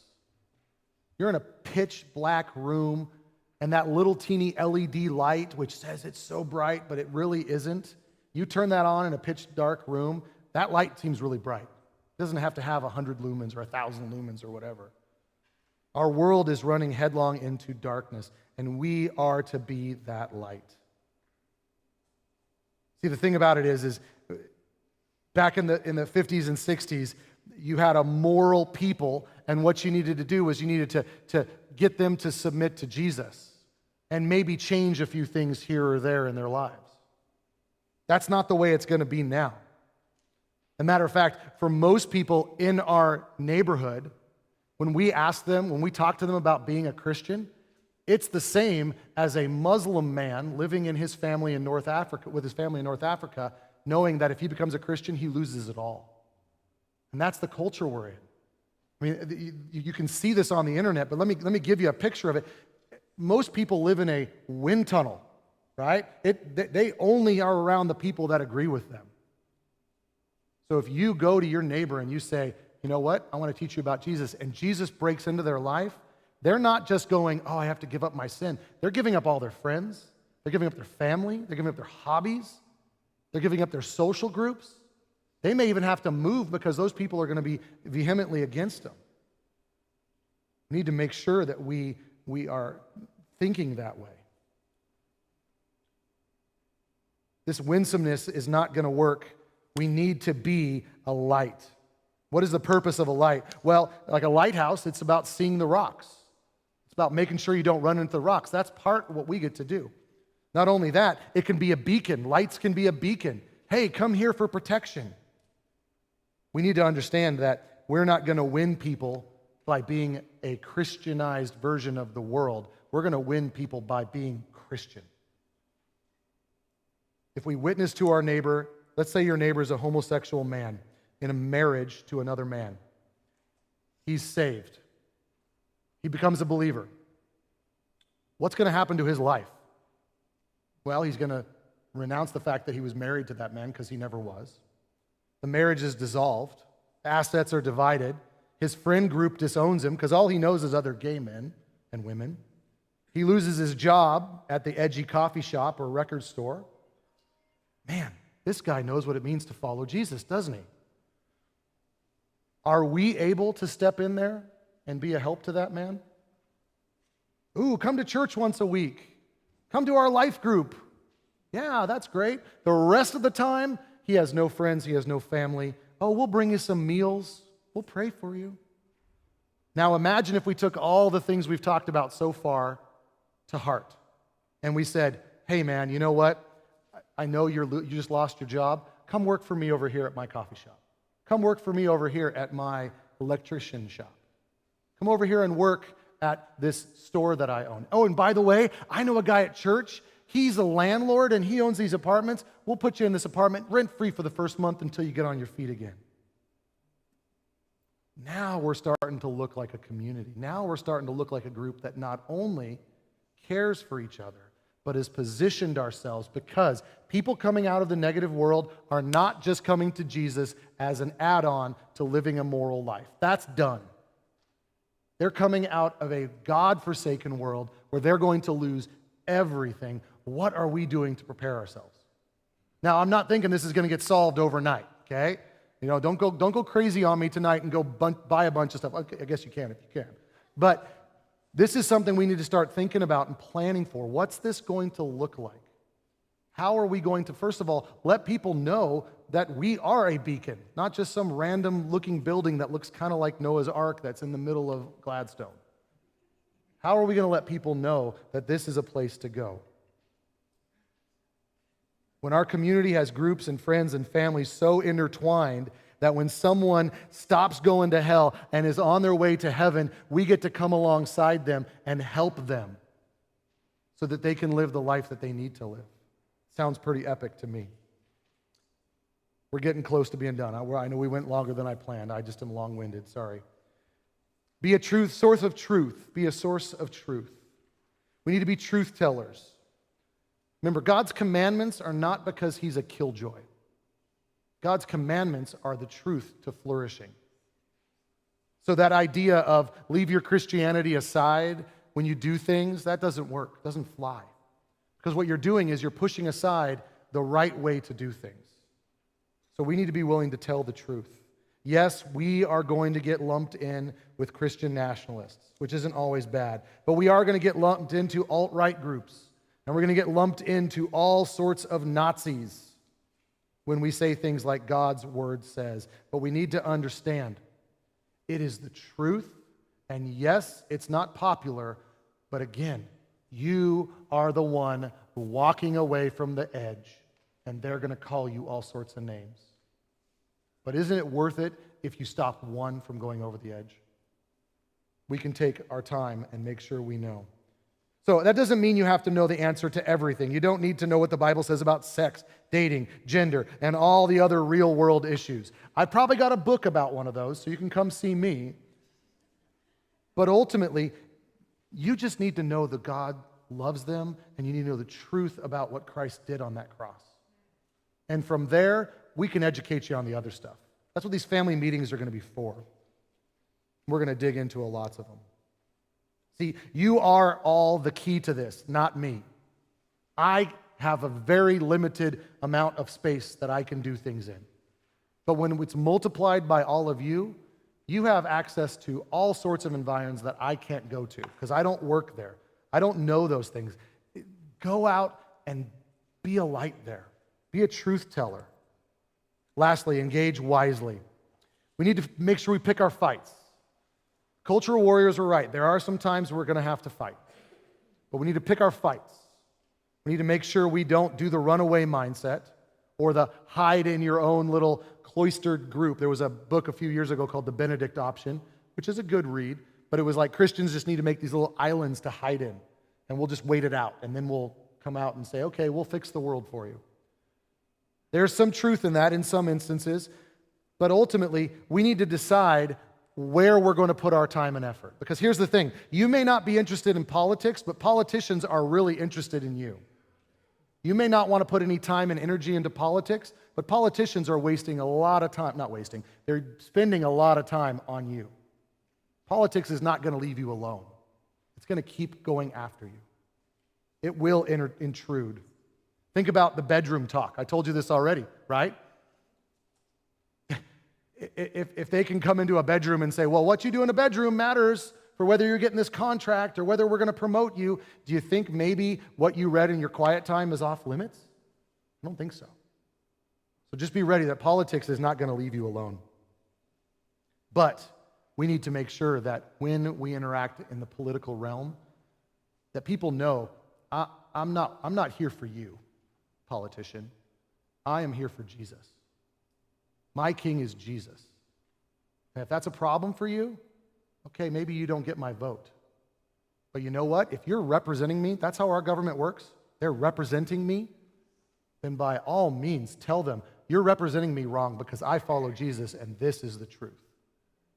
You're in a pitch black room, and that little teeny LED light, which says it's so bright, but it really isn't. You turn that on in a pitch dark room, that light seems really bright. It doesn't have to have 100 lumens or 1,000 lumens or whatever. Our world is running headlong into darkness, and we are to be that light. See, the thing about it is back in the 50s and 60s, you had a moral people, and what you needed to do was you needed to get them to submit to Jesus and maybe change a few things here or there in their lives. That's not the way it's going to be now. As a matter of fact, for most people in our neighborhood, when we talk to them about being a Christian, it's the same as a Muslim man living in his family in North Africa, with his family in North Africa, knowing that if he becomes a Christian, he loses it all. And that's the culture we're in. I mean, you can see this on the internet, but let me give you a picture of it. Most people live in a wind tunnel, right? They only are around the people that agree with them. So if you go to your neighbor and you say, you know what, I want to teach you about Jesus, and Jesus breaks into their life, they're not just going, oh, I have to give up my sin. They're giving up all their friends. They're giving up their family. They're giving up their hobbies. They're giving up their social groups. They may even have to move because those people are going to be vehemently against them. We need to make sure that we are thinking that way. This winsomeness is not going to work. We need to be a light. What is the purpose of a light? Well, like a lighthouse, it's about seeing the rocks. It's about making sure you don't run into the rocks. That's part of what we get to do. Not only that, it can be a beacon. Lights can be a beacon. Hey, come here for protection. We need to understand that we're not going to win people by being a Christianized version of the world. We're going to win people by being Christian. If we witness to our neighbor, let's say your neighbor is a homosexual man in a marriage to another man. He's saved. He becomes a believer. What's going to happen to his life? Well, he's going to renounce the fact that he was married to that man because he never was. The marriage is dissolved. Assets are divided. His friend group disowns him because all he knows is other gay men and women. He loses his job at the edgy coffee shop or record store. Man, this guy knows what it means to follow Jesus, doesn't he? Are we able to step in there and be a help to that man? Ooh, come to church once a week. Come to our life group. Yeah, that's great. The rest of the time, he has no friends, he has no family. Oh, we'll bring you some meals. We'll pray for you. Now imagine if we took all the things we've talked about so far to heart and we said, hey man, you know what? I know you just lost your job. Come work for me over here at my coffee shop. Come work for me over here at my electrician shop. Come over here and work at this store that I own. Oh, and by the way, I know a guy at church. He's a landlord and he owns these apartments. We'll put you in this apartment rent-free for the first month until you get on your feet again. Now we're starting to look like a community. Now we're starting to look like a group that not only cares for each other, but has positioned ourselves, because people coming out of the negative world are not just coming to Jesus as an add-on to living a moral life. That's done. They're coming out of a God-forsaken world where they're going to lose everything. What are we doing to prepare ourselves? Now, I'm not thinking this is going to get solved overnight, okay? You know, don't go crazy on me tonight and go buy a bunch of stuff. Okay, I guess you can if you can. But this is something we need to start thinking about and planning for. What's this going to look like? How are we going to, first of all, let people know that we are a beacon, not just some random looking building that looks kind of like Noah's Ark that's in the middle of Gladstone? How are we going to let people know that this is a place to go? When our community has groups and friends and families so intertwined that when someone stops going to hell and is on their way to heaven, we get to come alongside them and help them so that they can live the life that they need to live. Sounds pretty epic to me. We're getting close to being done. I know we went longer than I planned. I just am long-winded, sorry. Be a source of truth. Be a source of truth. We need to be truth tellers. Remember, God's commandments are not because he's a killjoy. God's commandments are the truth to flourishing. So that idea of leave your Christianity aside when you do things, that doesn't work, it doesn't fly. Because what you're doing is you're pushing aside the right way to do things. So we need to be willing to tell the truth. Yes, we are going to get lumped in with Christian nationalists, which isn't always bad. But we are going to get lumped into alt-right groups. And we're going to get lumped into all sorts of Nazis when we say things like God's word says. But we need to understand it is the truth. And yes, it's not popular. But again, you are the one walking away from the edge. And they're going to call you all sorts of names. But isn't it worth it if you stop one from going over the edge? We can take our time and make sure we know. So that doesn't mean you have to know the answer to everything. You don't need to know what the Bible says about sex, dating, gender, and all the other real-world issues. I've probably got a book about one of those, so you can come see me. But ultimately, you just need to know that God loves them, and you need to know the truth about what Christ did on that cross. And from there, we can educate you on the other stuff. That's what these family meetings are going to be for. We're going to dig into lots of them. See, you are all the key to this, not me. I have a very limited amount of space that I can do things in. But when it's multiplied by all of you, you have access to all sorts of environments that I can't go to because I don't work there. I don't know those things. Go out and be a light there. Be a truth teller. Lastly, engage wisely. We need to make sure we pick our fights. Cultural warriors are right. There are some times we're going to have to fight. But we need to pick our fights. We need to make sure we don't do the runaway mindset or the hide in your own little cloistered group. There was a book a few years ago called The Benedict Option, which is a good read, but it was like Christians just need to make these little islands to hide in, and we'll just wait it out, and then we'll come out and say, okay, we'll fix the world for you. There's some truth in that in some instances, but ultimately, we need to decide where we're going to put our time and effort. Because here's the thing, you may not be interested in politics, but politicians are really interested in you. You may not want to put any time and energy into politics, but politicians are wasting a lot of time, not wasting, they're spending a lot of time on you. Politics is not going to leave you alone. It's going to keep going after you. It will intrude. Think about the bedroom talk. I told you this already, right? If they can come into a bedroom and say, well, what you do in a bedroom matters for whether you're getting this contract or whether we're going to promote you, do you think maybe what you read in your quiet time is off limits? I don't think so. So just be ready that politics is not going to leave you alone. But we need to make sure that when we interact in the political realm, that people know, I'm not here for you, politician. I am here for Jesus. My king is Jesus. And if that's a problem for you, okay, maybe you don't get my vote. But you know what? If you're representing me, that's how our government works. They're representing me. Then by all means, tell them, you're representing me wrong because I follow Jesus and this is the truth.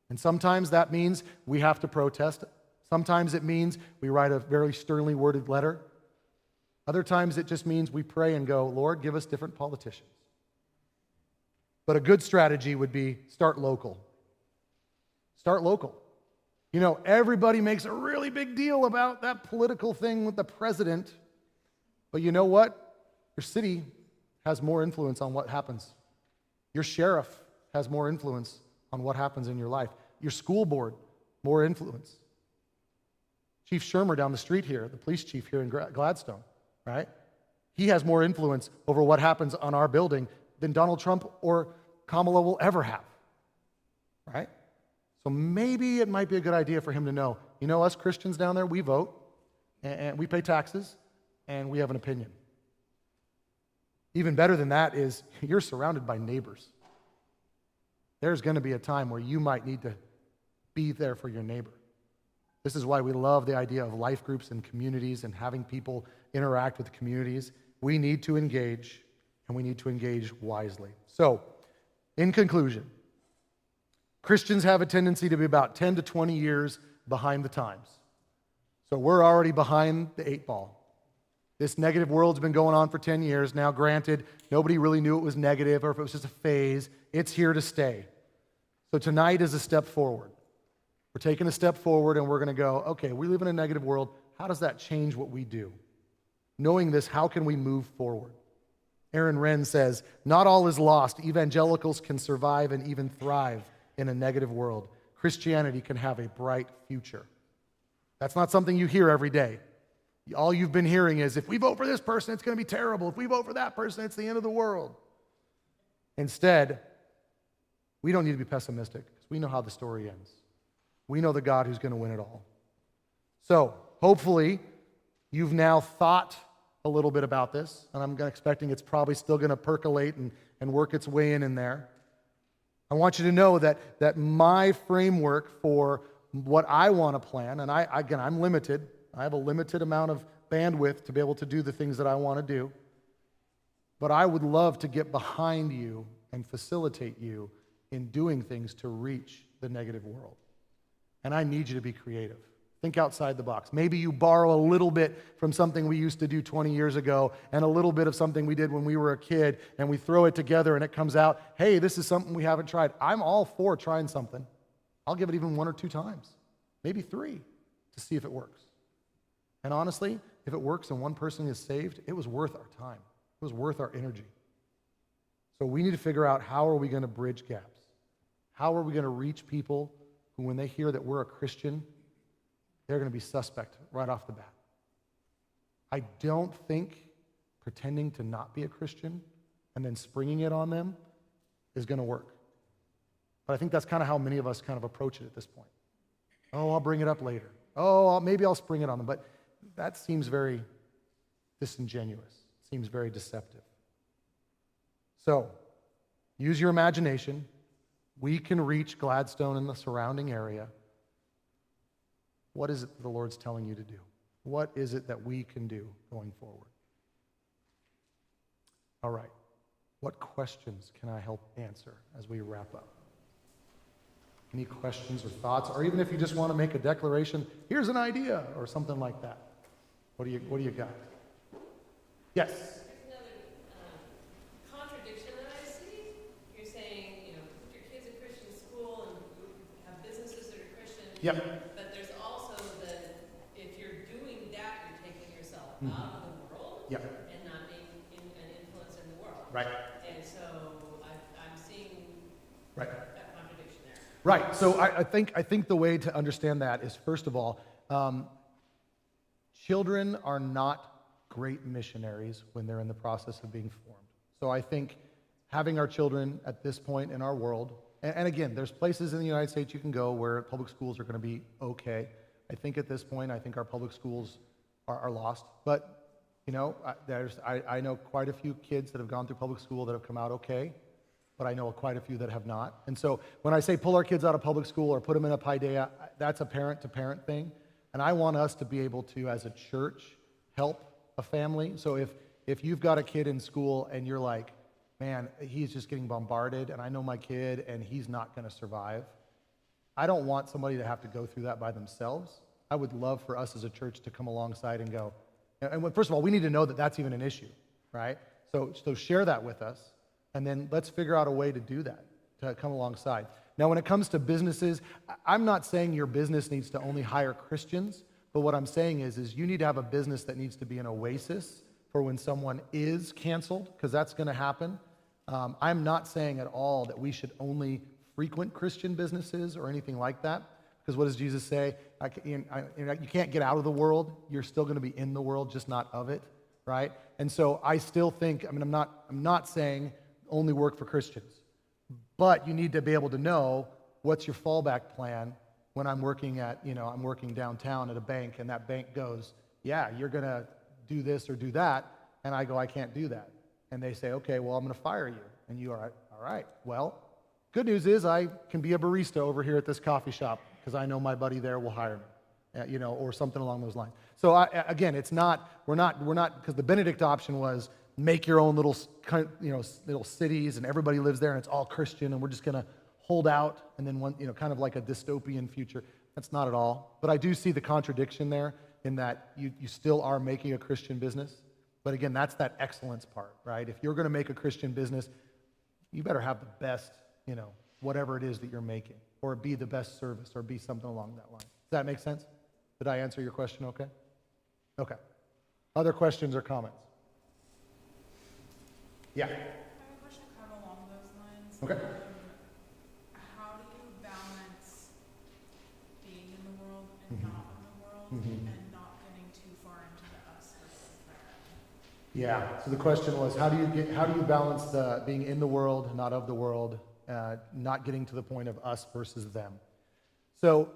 And sometimes that means we have to protest. Sometimes it means we write a very sternly worded letter. Other times it just means we pray and go, Lord, give us different politicians. But a good strategy would be start local. Start local. You know, everybody makes a really big deal about that political thing with the president. But you know what? Your city has more influence on what happens. Your sheriff has more influence on what happens in your life. Your school board, more influence. Chief Shermer down the street here, the police chief here in Gladstone, right? He has more influence over what happens on our building than Donald Trump or Kamala will ever have, right? So maybe it might be a good idea for him to know, you know, us Christians down there, we vote, and we pay taxes, and we have an opinion. Even better than that is you're surrounded by neighbors. There's going to be a time where you might need to be there for your neighbor. This is why we love the idea of life groups and communities and having people interact with the communities. We need to engage, and we need to engage wisely. So, in conclusion, Christians have a tendency to be about 10 to 20 years behind the times. So we're already behind the 8 ball. This negative world's been going on for 10 years. Now, granted, nobody really knew it was negative or if it was just a phase. It's here to stay. So tonight is a step forward. We're taking a step forward and we're going to go, okay, we live in a negative world. How does that change what we do? Knowing this, how can we move forward? Aaron Wren says, not all is lost. Evangelicals can survive and even thrive in a negative world. Christianity can have a bright future. That's not something you hear every day. All you've been hearing is, if we vote for this person, it's going to be terrible. If we vote for that person, it's the end of the world. Instead, we don't need to be pessimistic because we know how the story ends. We know the God who's going to win it all. So, hopefully, you've now thought a little bit about this, and I'm expecting it's probably still going to percolate and work its way in there. I want you to know that my framework for what I want to plan, and I'm limited. I have a limited amount of bandwidth to be able to do the things that I want to do. But I would love to get behind you and facilitate you in doing things to reach the negative world. and I need you to be creative. Think outside the box. Maybe you borrow a little bit from something we used to do 20 years ago and a little bit of something we did when we were a kid, and we throw it together and it comes out, hey, this is something we haven't tried. I'm all for trying something. I'll give it even 1 or 2 times, maybe 3, to see if it works. And honestly, if it works and one person is saved, it was worth our time. It was worth our energy. So we need to figure out, how are we going to bridge gaps? How are we going to reach people who, when they hear that we're a Christian, they're going to be suspect right off the bat? I don't think pretending to not be a Christian and then springing it on them is going to work. But I think that's kind of how many of us kind of approach it at this point. Oh, I'll bring it up later. Oh, maybe I'll spring it on them. But that seems very disingenuous. Seems very deceptive. So, use your imagination. We can reach Gladstone and the surrounding area. What is it that the Lord's telling you to do? What is it that we can do going forward? All right. What questions can I help answer as we wrap up? Any questions or thoughts? Or even if you just want to make a declaration, here's an idea, or something like that. What do you got? Yes? There's another contradiction that I see. You're saying, put your kids in Christian school and have businesses that are Christian. Yep. But there's also if you're doing that, you're taking yourself out of the world. Yep. And not being an influence in the world. Right. And so I'm seeing Right. that contradiction there. Right. So I think the way to understand that is, first of all, children are not great missionaries when they're in the process of being formed. So I think having our children at this point in our world, and again, there's places in the United States you can go where public schools are going to be okay. I think at this point, I think our public schools are lost. But, I know quite a few kids that have gone through public school that have come out okay, but I know quite a few that have not. And so when I say pull our kids out of public school or put them in a paideia, that's a parent-to-parent thing. And I want us to be able to, as a church, help a family. So if you've got a kid in school and you're like, man, he's just getting bombarded, and I know my kid, and he's not going to survive, I don't want somebody to have to go through that by themselves. I would love for us as a church to come alongside and go, and first of all, we need to know that that's even an issue, right? So share that with us, and then let's figure out a way to do that, to come alongside. Now, when it comes to businesses, I'm not saying your business needs to only hire Christians, but what I'm saying is you need to have a business that needs to be an oasis for when someone is canceled, because that's going to happen. I'm not saying at all that we should only frequent Christian businesses or anything like that, because what does Jesus say? You can't get out of the world. You're still going to be in the world, just not of it, right? And so I still think, I'm not saying only work for Christians. But you need to be able to know what's your fallback plan when I'm working downtown at a bank, and that bank goes, yeah, you're going to do this or do that, and I go, I can't do that. And they say, okay, well, I'm going to fire you. And you are, all right, well, good news is I can be a barista over here at this coffee shop because I know my buddy there will hire me, or something along those lines. So again, we're not, because the Benedict option was, make your own little cities, and everybody lives there, and it's all Christian, and we're just going to hold out, and then kind of like a dystopian future. That's not at all. But I do see the contradiction there in that you still are making a Christian business. But again, that's that excellence part, right? If you're going to make a Christian business, you better have the best, whatever it is that you're making, or be the best service, or be something along that line. Does that make sense? Did I answer your question okay? Okay. Other questions or comments? Yeah. I have a question kind of along those lines. Okay. How do you balance being in the world and not in the world, and not getting too far into the us versus them? Yeah. So the question was, how do you balance the being in the world, not of the world, not getting to the point of us versus them? So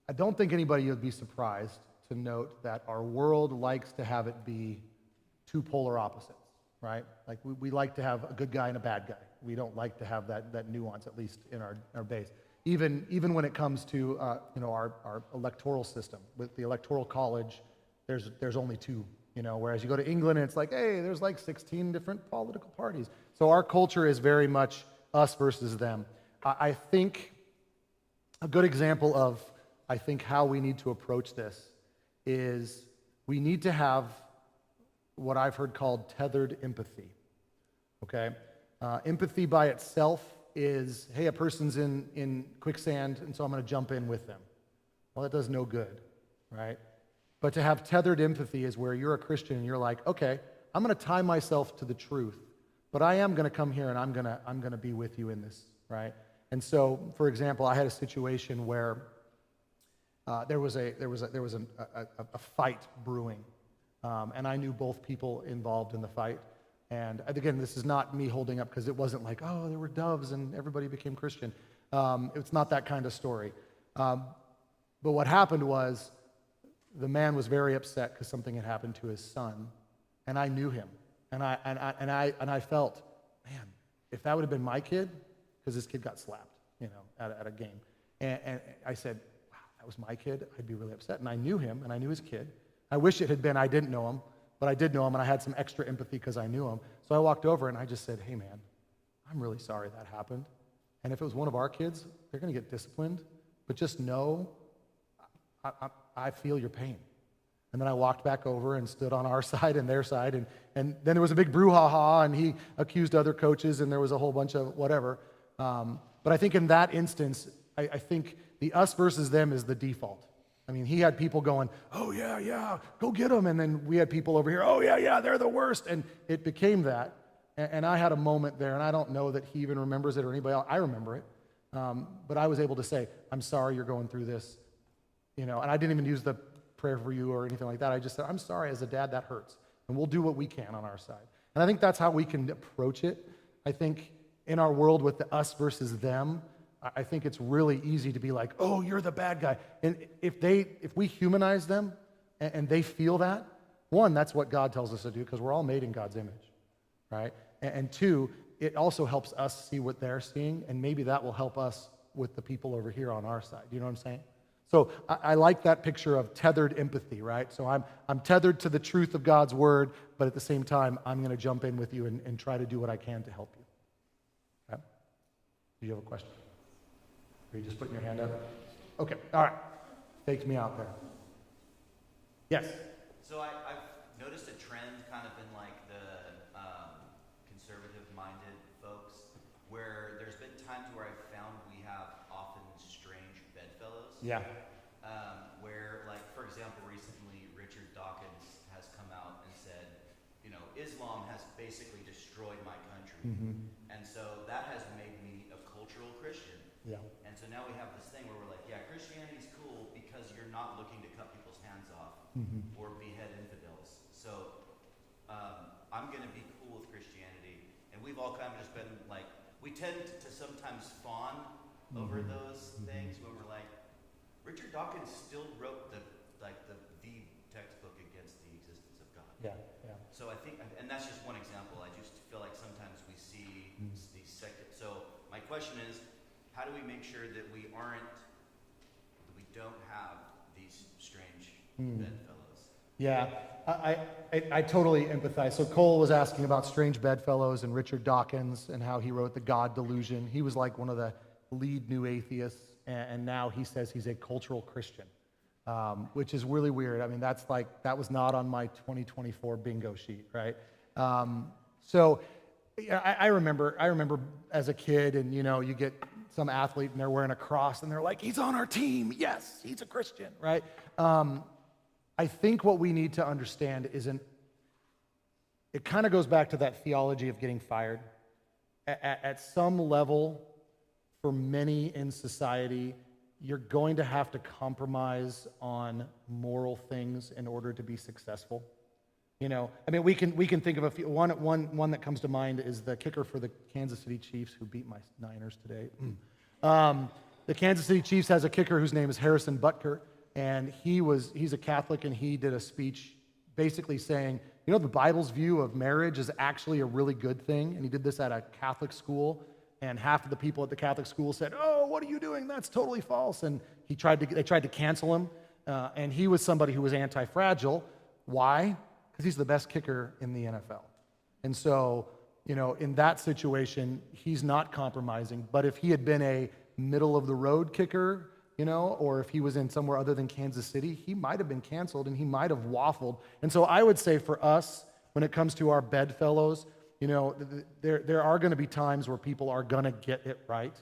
I don't think anybody would be surprised to note that our world likes to have it be two polar opposites. Right? Like we like to have a good guy and a bad guy. We don't like to have that nuance, at least in our base. Even when it comes to our electoral system. With the electoral college, there's only 2. Whereas you go to England and it's like, hey, there's like 16 different political parties. So our culture is very much us versus them. I think A good example of, I think, how we need to approach this is we need to have what I've heard called tethered empathy, okay? Empathy by itself is, hey, a person's in quicksand, and so I'm going to jump in with them. Well, that does no good, right? But to have tethered empathy is where you're a Christian and you're like, okay, I'm going to tie myself to the truth, but I am going to come here and I'm going to be with you in this, right? And so, for example, I had a situation where there was a fight brewing, and I knew both people involved in the fight. And again, this is not me holding up because it wasn't like, oh, there were doves and everybody became Christian. It's not that kind of story. But what happened was the man was very upset because something had happened to his son, and I knew him, and I felt, man, if that would have been my kid, because this kid got slapped, at a game, and I said, wow, that was my kid, I'd be really upset. And I knew him, and I knew his kid. I wish it had been I didn't know him, but I did know him, and I had some extra empathy because I knew him. So I walked over and I just said, hey, man, I'm really sorry that happened. And if it was one of our kids, they're going to get disciplined, but just know I feel your pain. And then I walked back over and stood on our side and their side, and then there was a big brouhaha, and he accused other coaches, and there was a whole bunch of whatever. But I think in that instance, I think the us versus them is the default. I mean, he had people going, oh, yeah, go get them. And then we had people over here, oh, yeah, they're the worst. And it became that. And I had a moment there, and I don't know that he even remembers it or anybody else. I remember it. But I was able to say, I'm sorry you're going through this. And I didn't even use the prayer for you or anything like that. I just said, I'm sorry, as a dad, that hurts. And we'll do what we can on our side. And I think that's how we can approach it. I think in our world with the us versus them, I think it's really easy to be like, oh, you're the bad guy. And if we humanize them and they feel that, one, that's what God tells us to do because we're all made in God's image, right? And two, it also helps us see what they're seeing, and maybe that will help us with the people over here on our side. You know what I'm saying? So I like that picture of tethered empathy, right? So I'm tethered to the truth of God's word, but at the same time, I'm going to jump in with you and try to do what I can to help you. Okay? Do you have a question? Are you just putting your hand up? Okay, all right. Takes me out there. Yes? So I've noticed a trend kind of in like the conservative-minded folks where there's been times where I've found we have often strange bedfellows. Yeah. Where, like, for example, recently Richard Dawkins has come out and said, Islam has basically destroyed my country. Mm-hmm. And so that has made me a cultural Christian. Yeah. And so now we have this thing where we're like, yeah, Christianity's cool because you're not looking to cut people's hands off or behead infidels. So I'm going to be cool with Christianity. And we've all kind of just been like, we tend to sometimes fawn over those things when we're like, Richard Dawkins still wrote the textbook against the existence of God. Yeah. So I think, and that's just one example. I just feel like sometimes we see these secular. So my question is, how do we make sure that we don't have these strange bedfellows? Yeah, I totally empathize. So Cole was asking about strange bedfellows and Richard Dawkins and how he wrote The God Delusion. He was like one of the lead new atheists, and now he says he's a cultural Christian, which is really weird. I mean, that was not on my 2024 bingo sheet, right? So I remember as a kid, and you get some athlete and they're wearing a cross and they're like, he's on our team. Yes, he's a Christian, right? I think what we need to understand it kind of goes back to that theology of getting fired. At some level, for many in society, you're going to have to compromise on moral things in order to be successful. I mean, we can think of a few. One that comes to mind is the kicker for the Kansas City Chiefs, who beat my Niners today. The Kansas City Chiefs has a kicker whose name is Harrison Butker, and he's a Catholic, and he did a speech basically saying, the Bible's view of marriage is actually a really good thing, and he did this at a Catholic school, and half of the people at the Catholic school said, oh, what are you doing? That's totally false, and they tried to cancel him, and he was somebody who was anti-fragile. Why? Because he's the best kicker in the NFL. And so, in that situation, he's not compromising. But if he had been a middle-of-the-road kicker or if he was in somewhere other than Kansas City, he might have been canceled and he might have waffled. And so I would say for us, when it comes to our bedfellows, there are going to be times where people are going to get it right,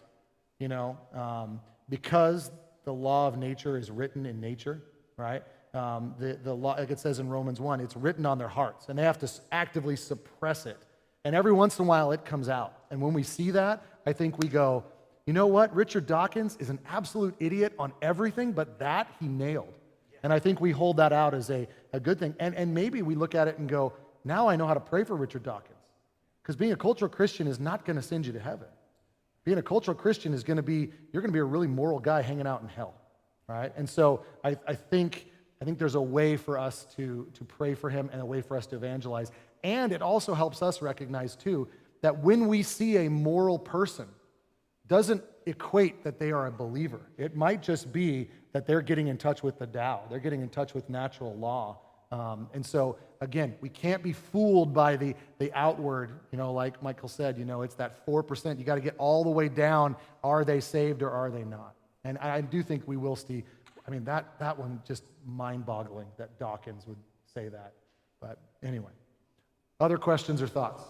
because the law of nature is written in nature, right? The law, like it says in Romans 1, it's written on their hearts, and they have to actively suppress it. And every once in a while, it comes out. And when we see that, I think we go, you know what? Richard Dawkins is an absolute idiot on everything, but that he nailed. And I think we hold that out as a good thing. And maybe we look at it and go, now I know how to pray for Richard Dawkins. Because being a cultural Christian is not going to send you to heaven. Being a cultural Christian is going to be, you're going to be a really moral guy hanging out in hell, right? And so I think there's a way for us to pray for him and a way for us to evangelize. And it also helps us recognize, too, that when we see a moral person, doesn't equate that they are a believer. It might just be that they're getting in touch with the Tao. They're getting in touch with natural law. And so, again, we can't be fooled by the outward, like Michael said, it's that 4%. You got to get all the way down. Are they saved or are they not? And I do think we will see, that one just mind-boggling that Dawkins would say that. But anyway, other questions or thoughts?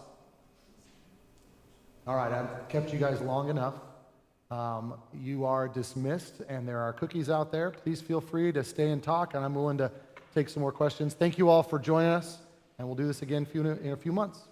All right, I've kept you guys long enough. You are dismissed, and there are cookies out there. Please feel free to stay and talk, and I'm willing to take some more questions. Thank you all for joining us, and we'll do this again in a few months.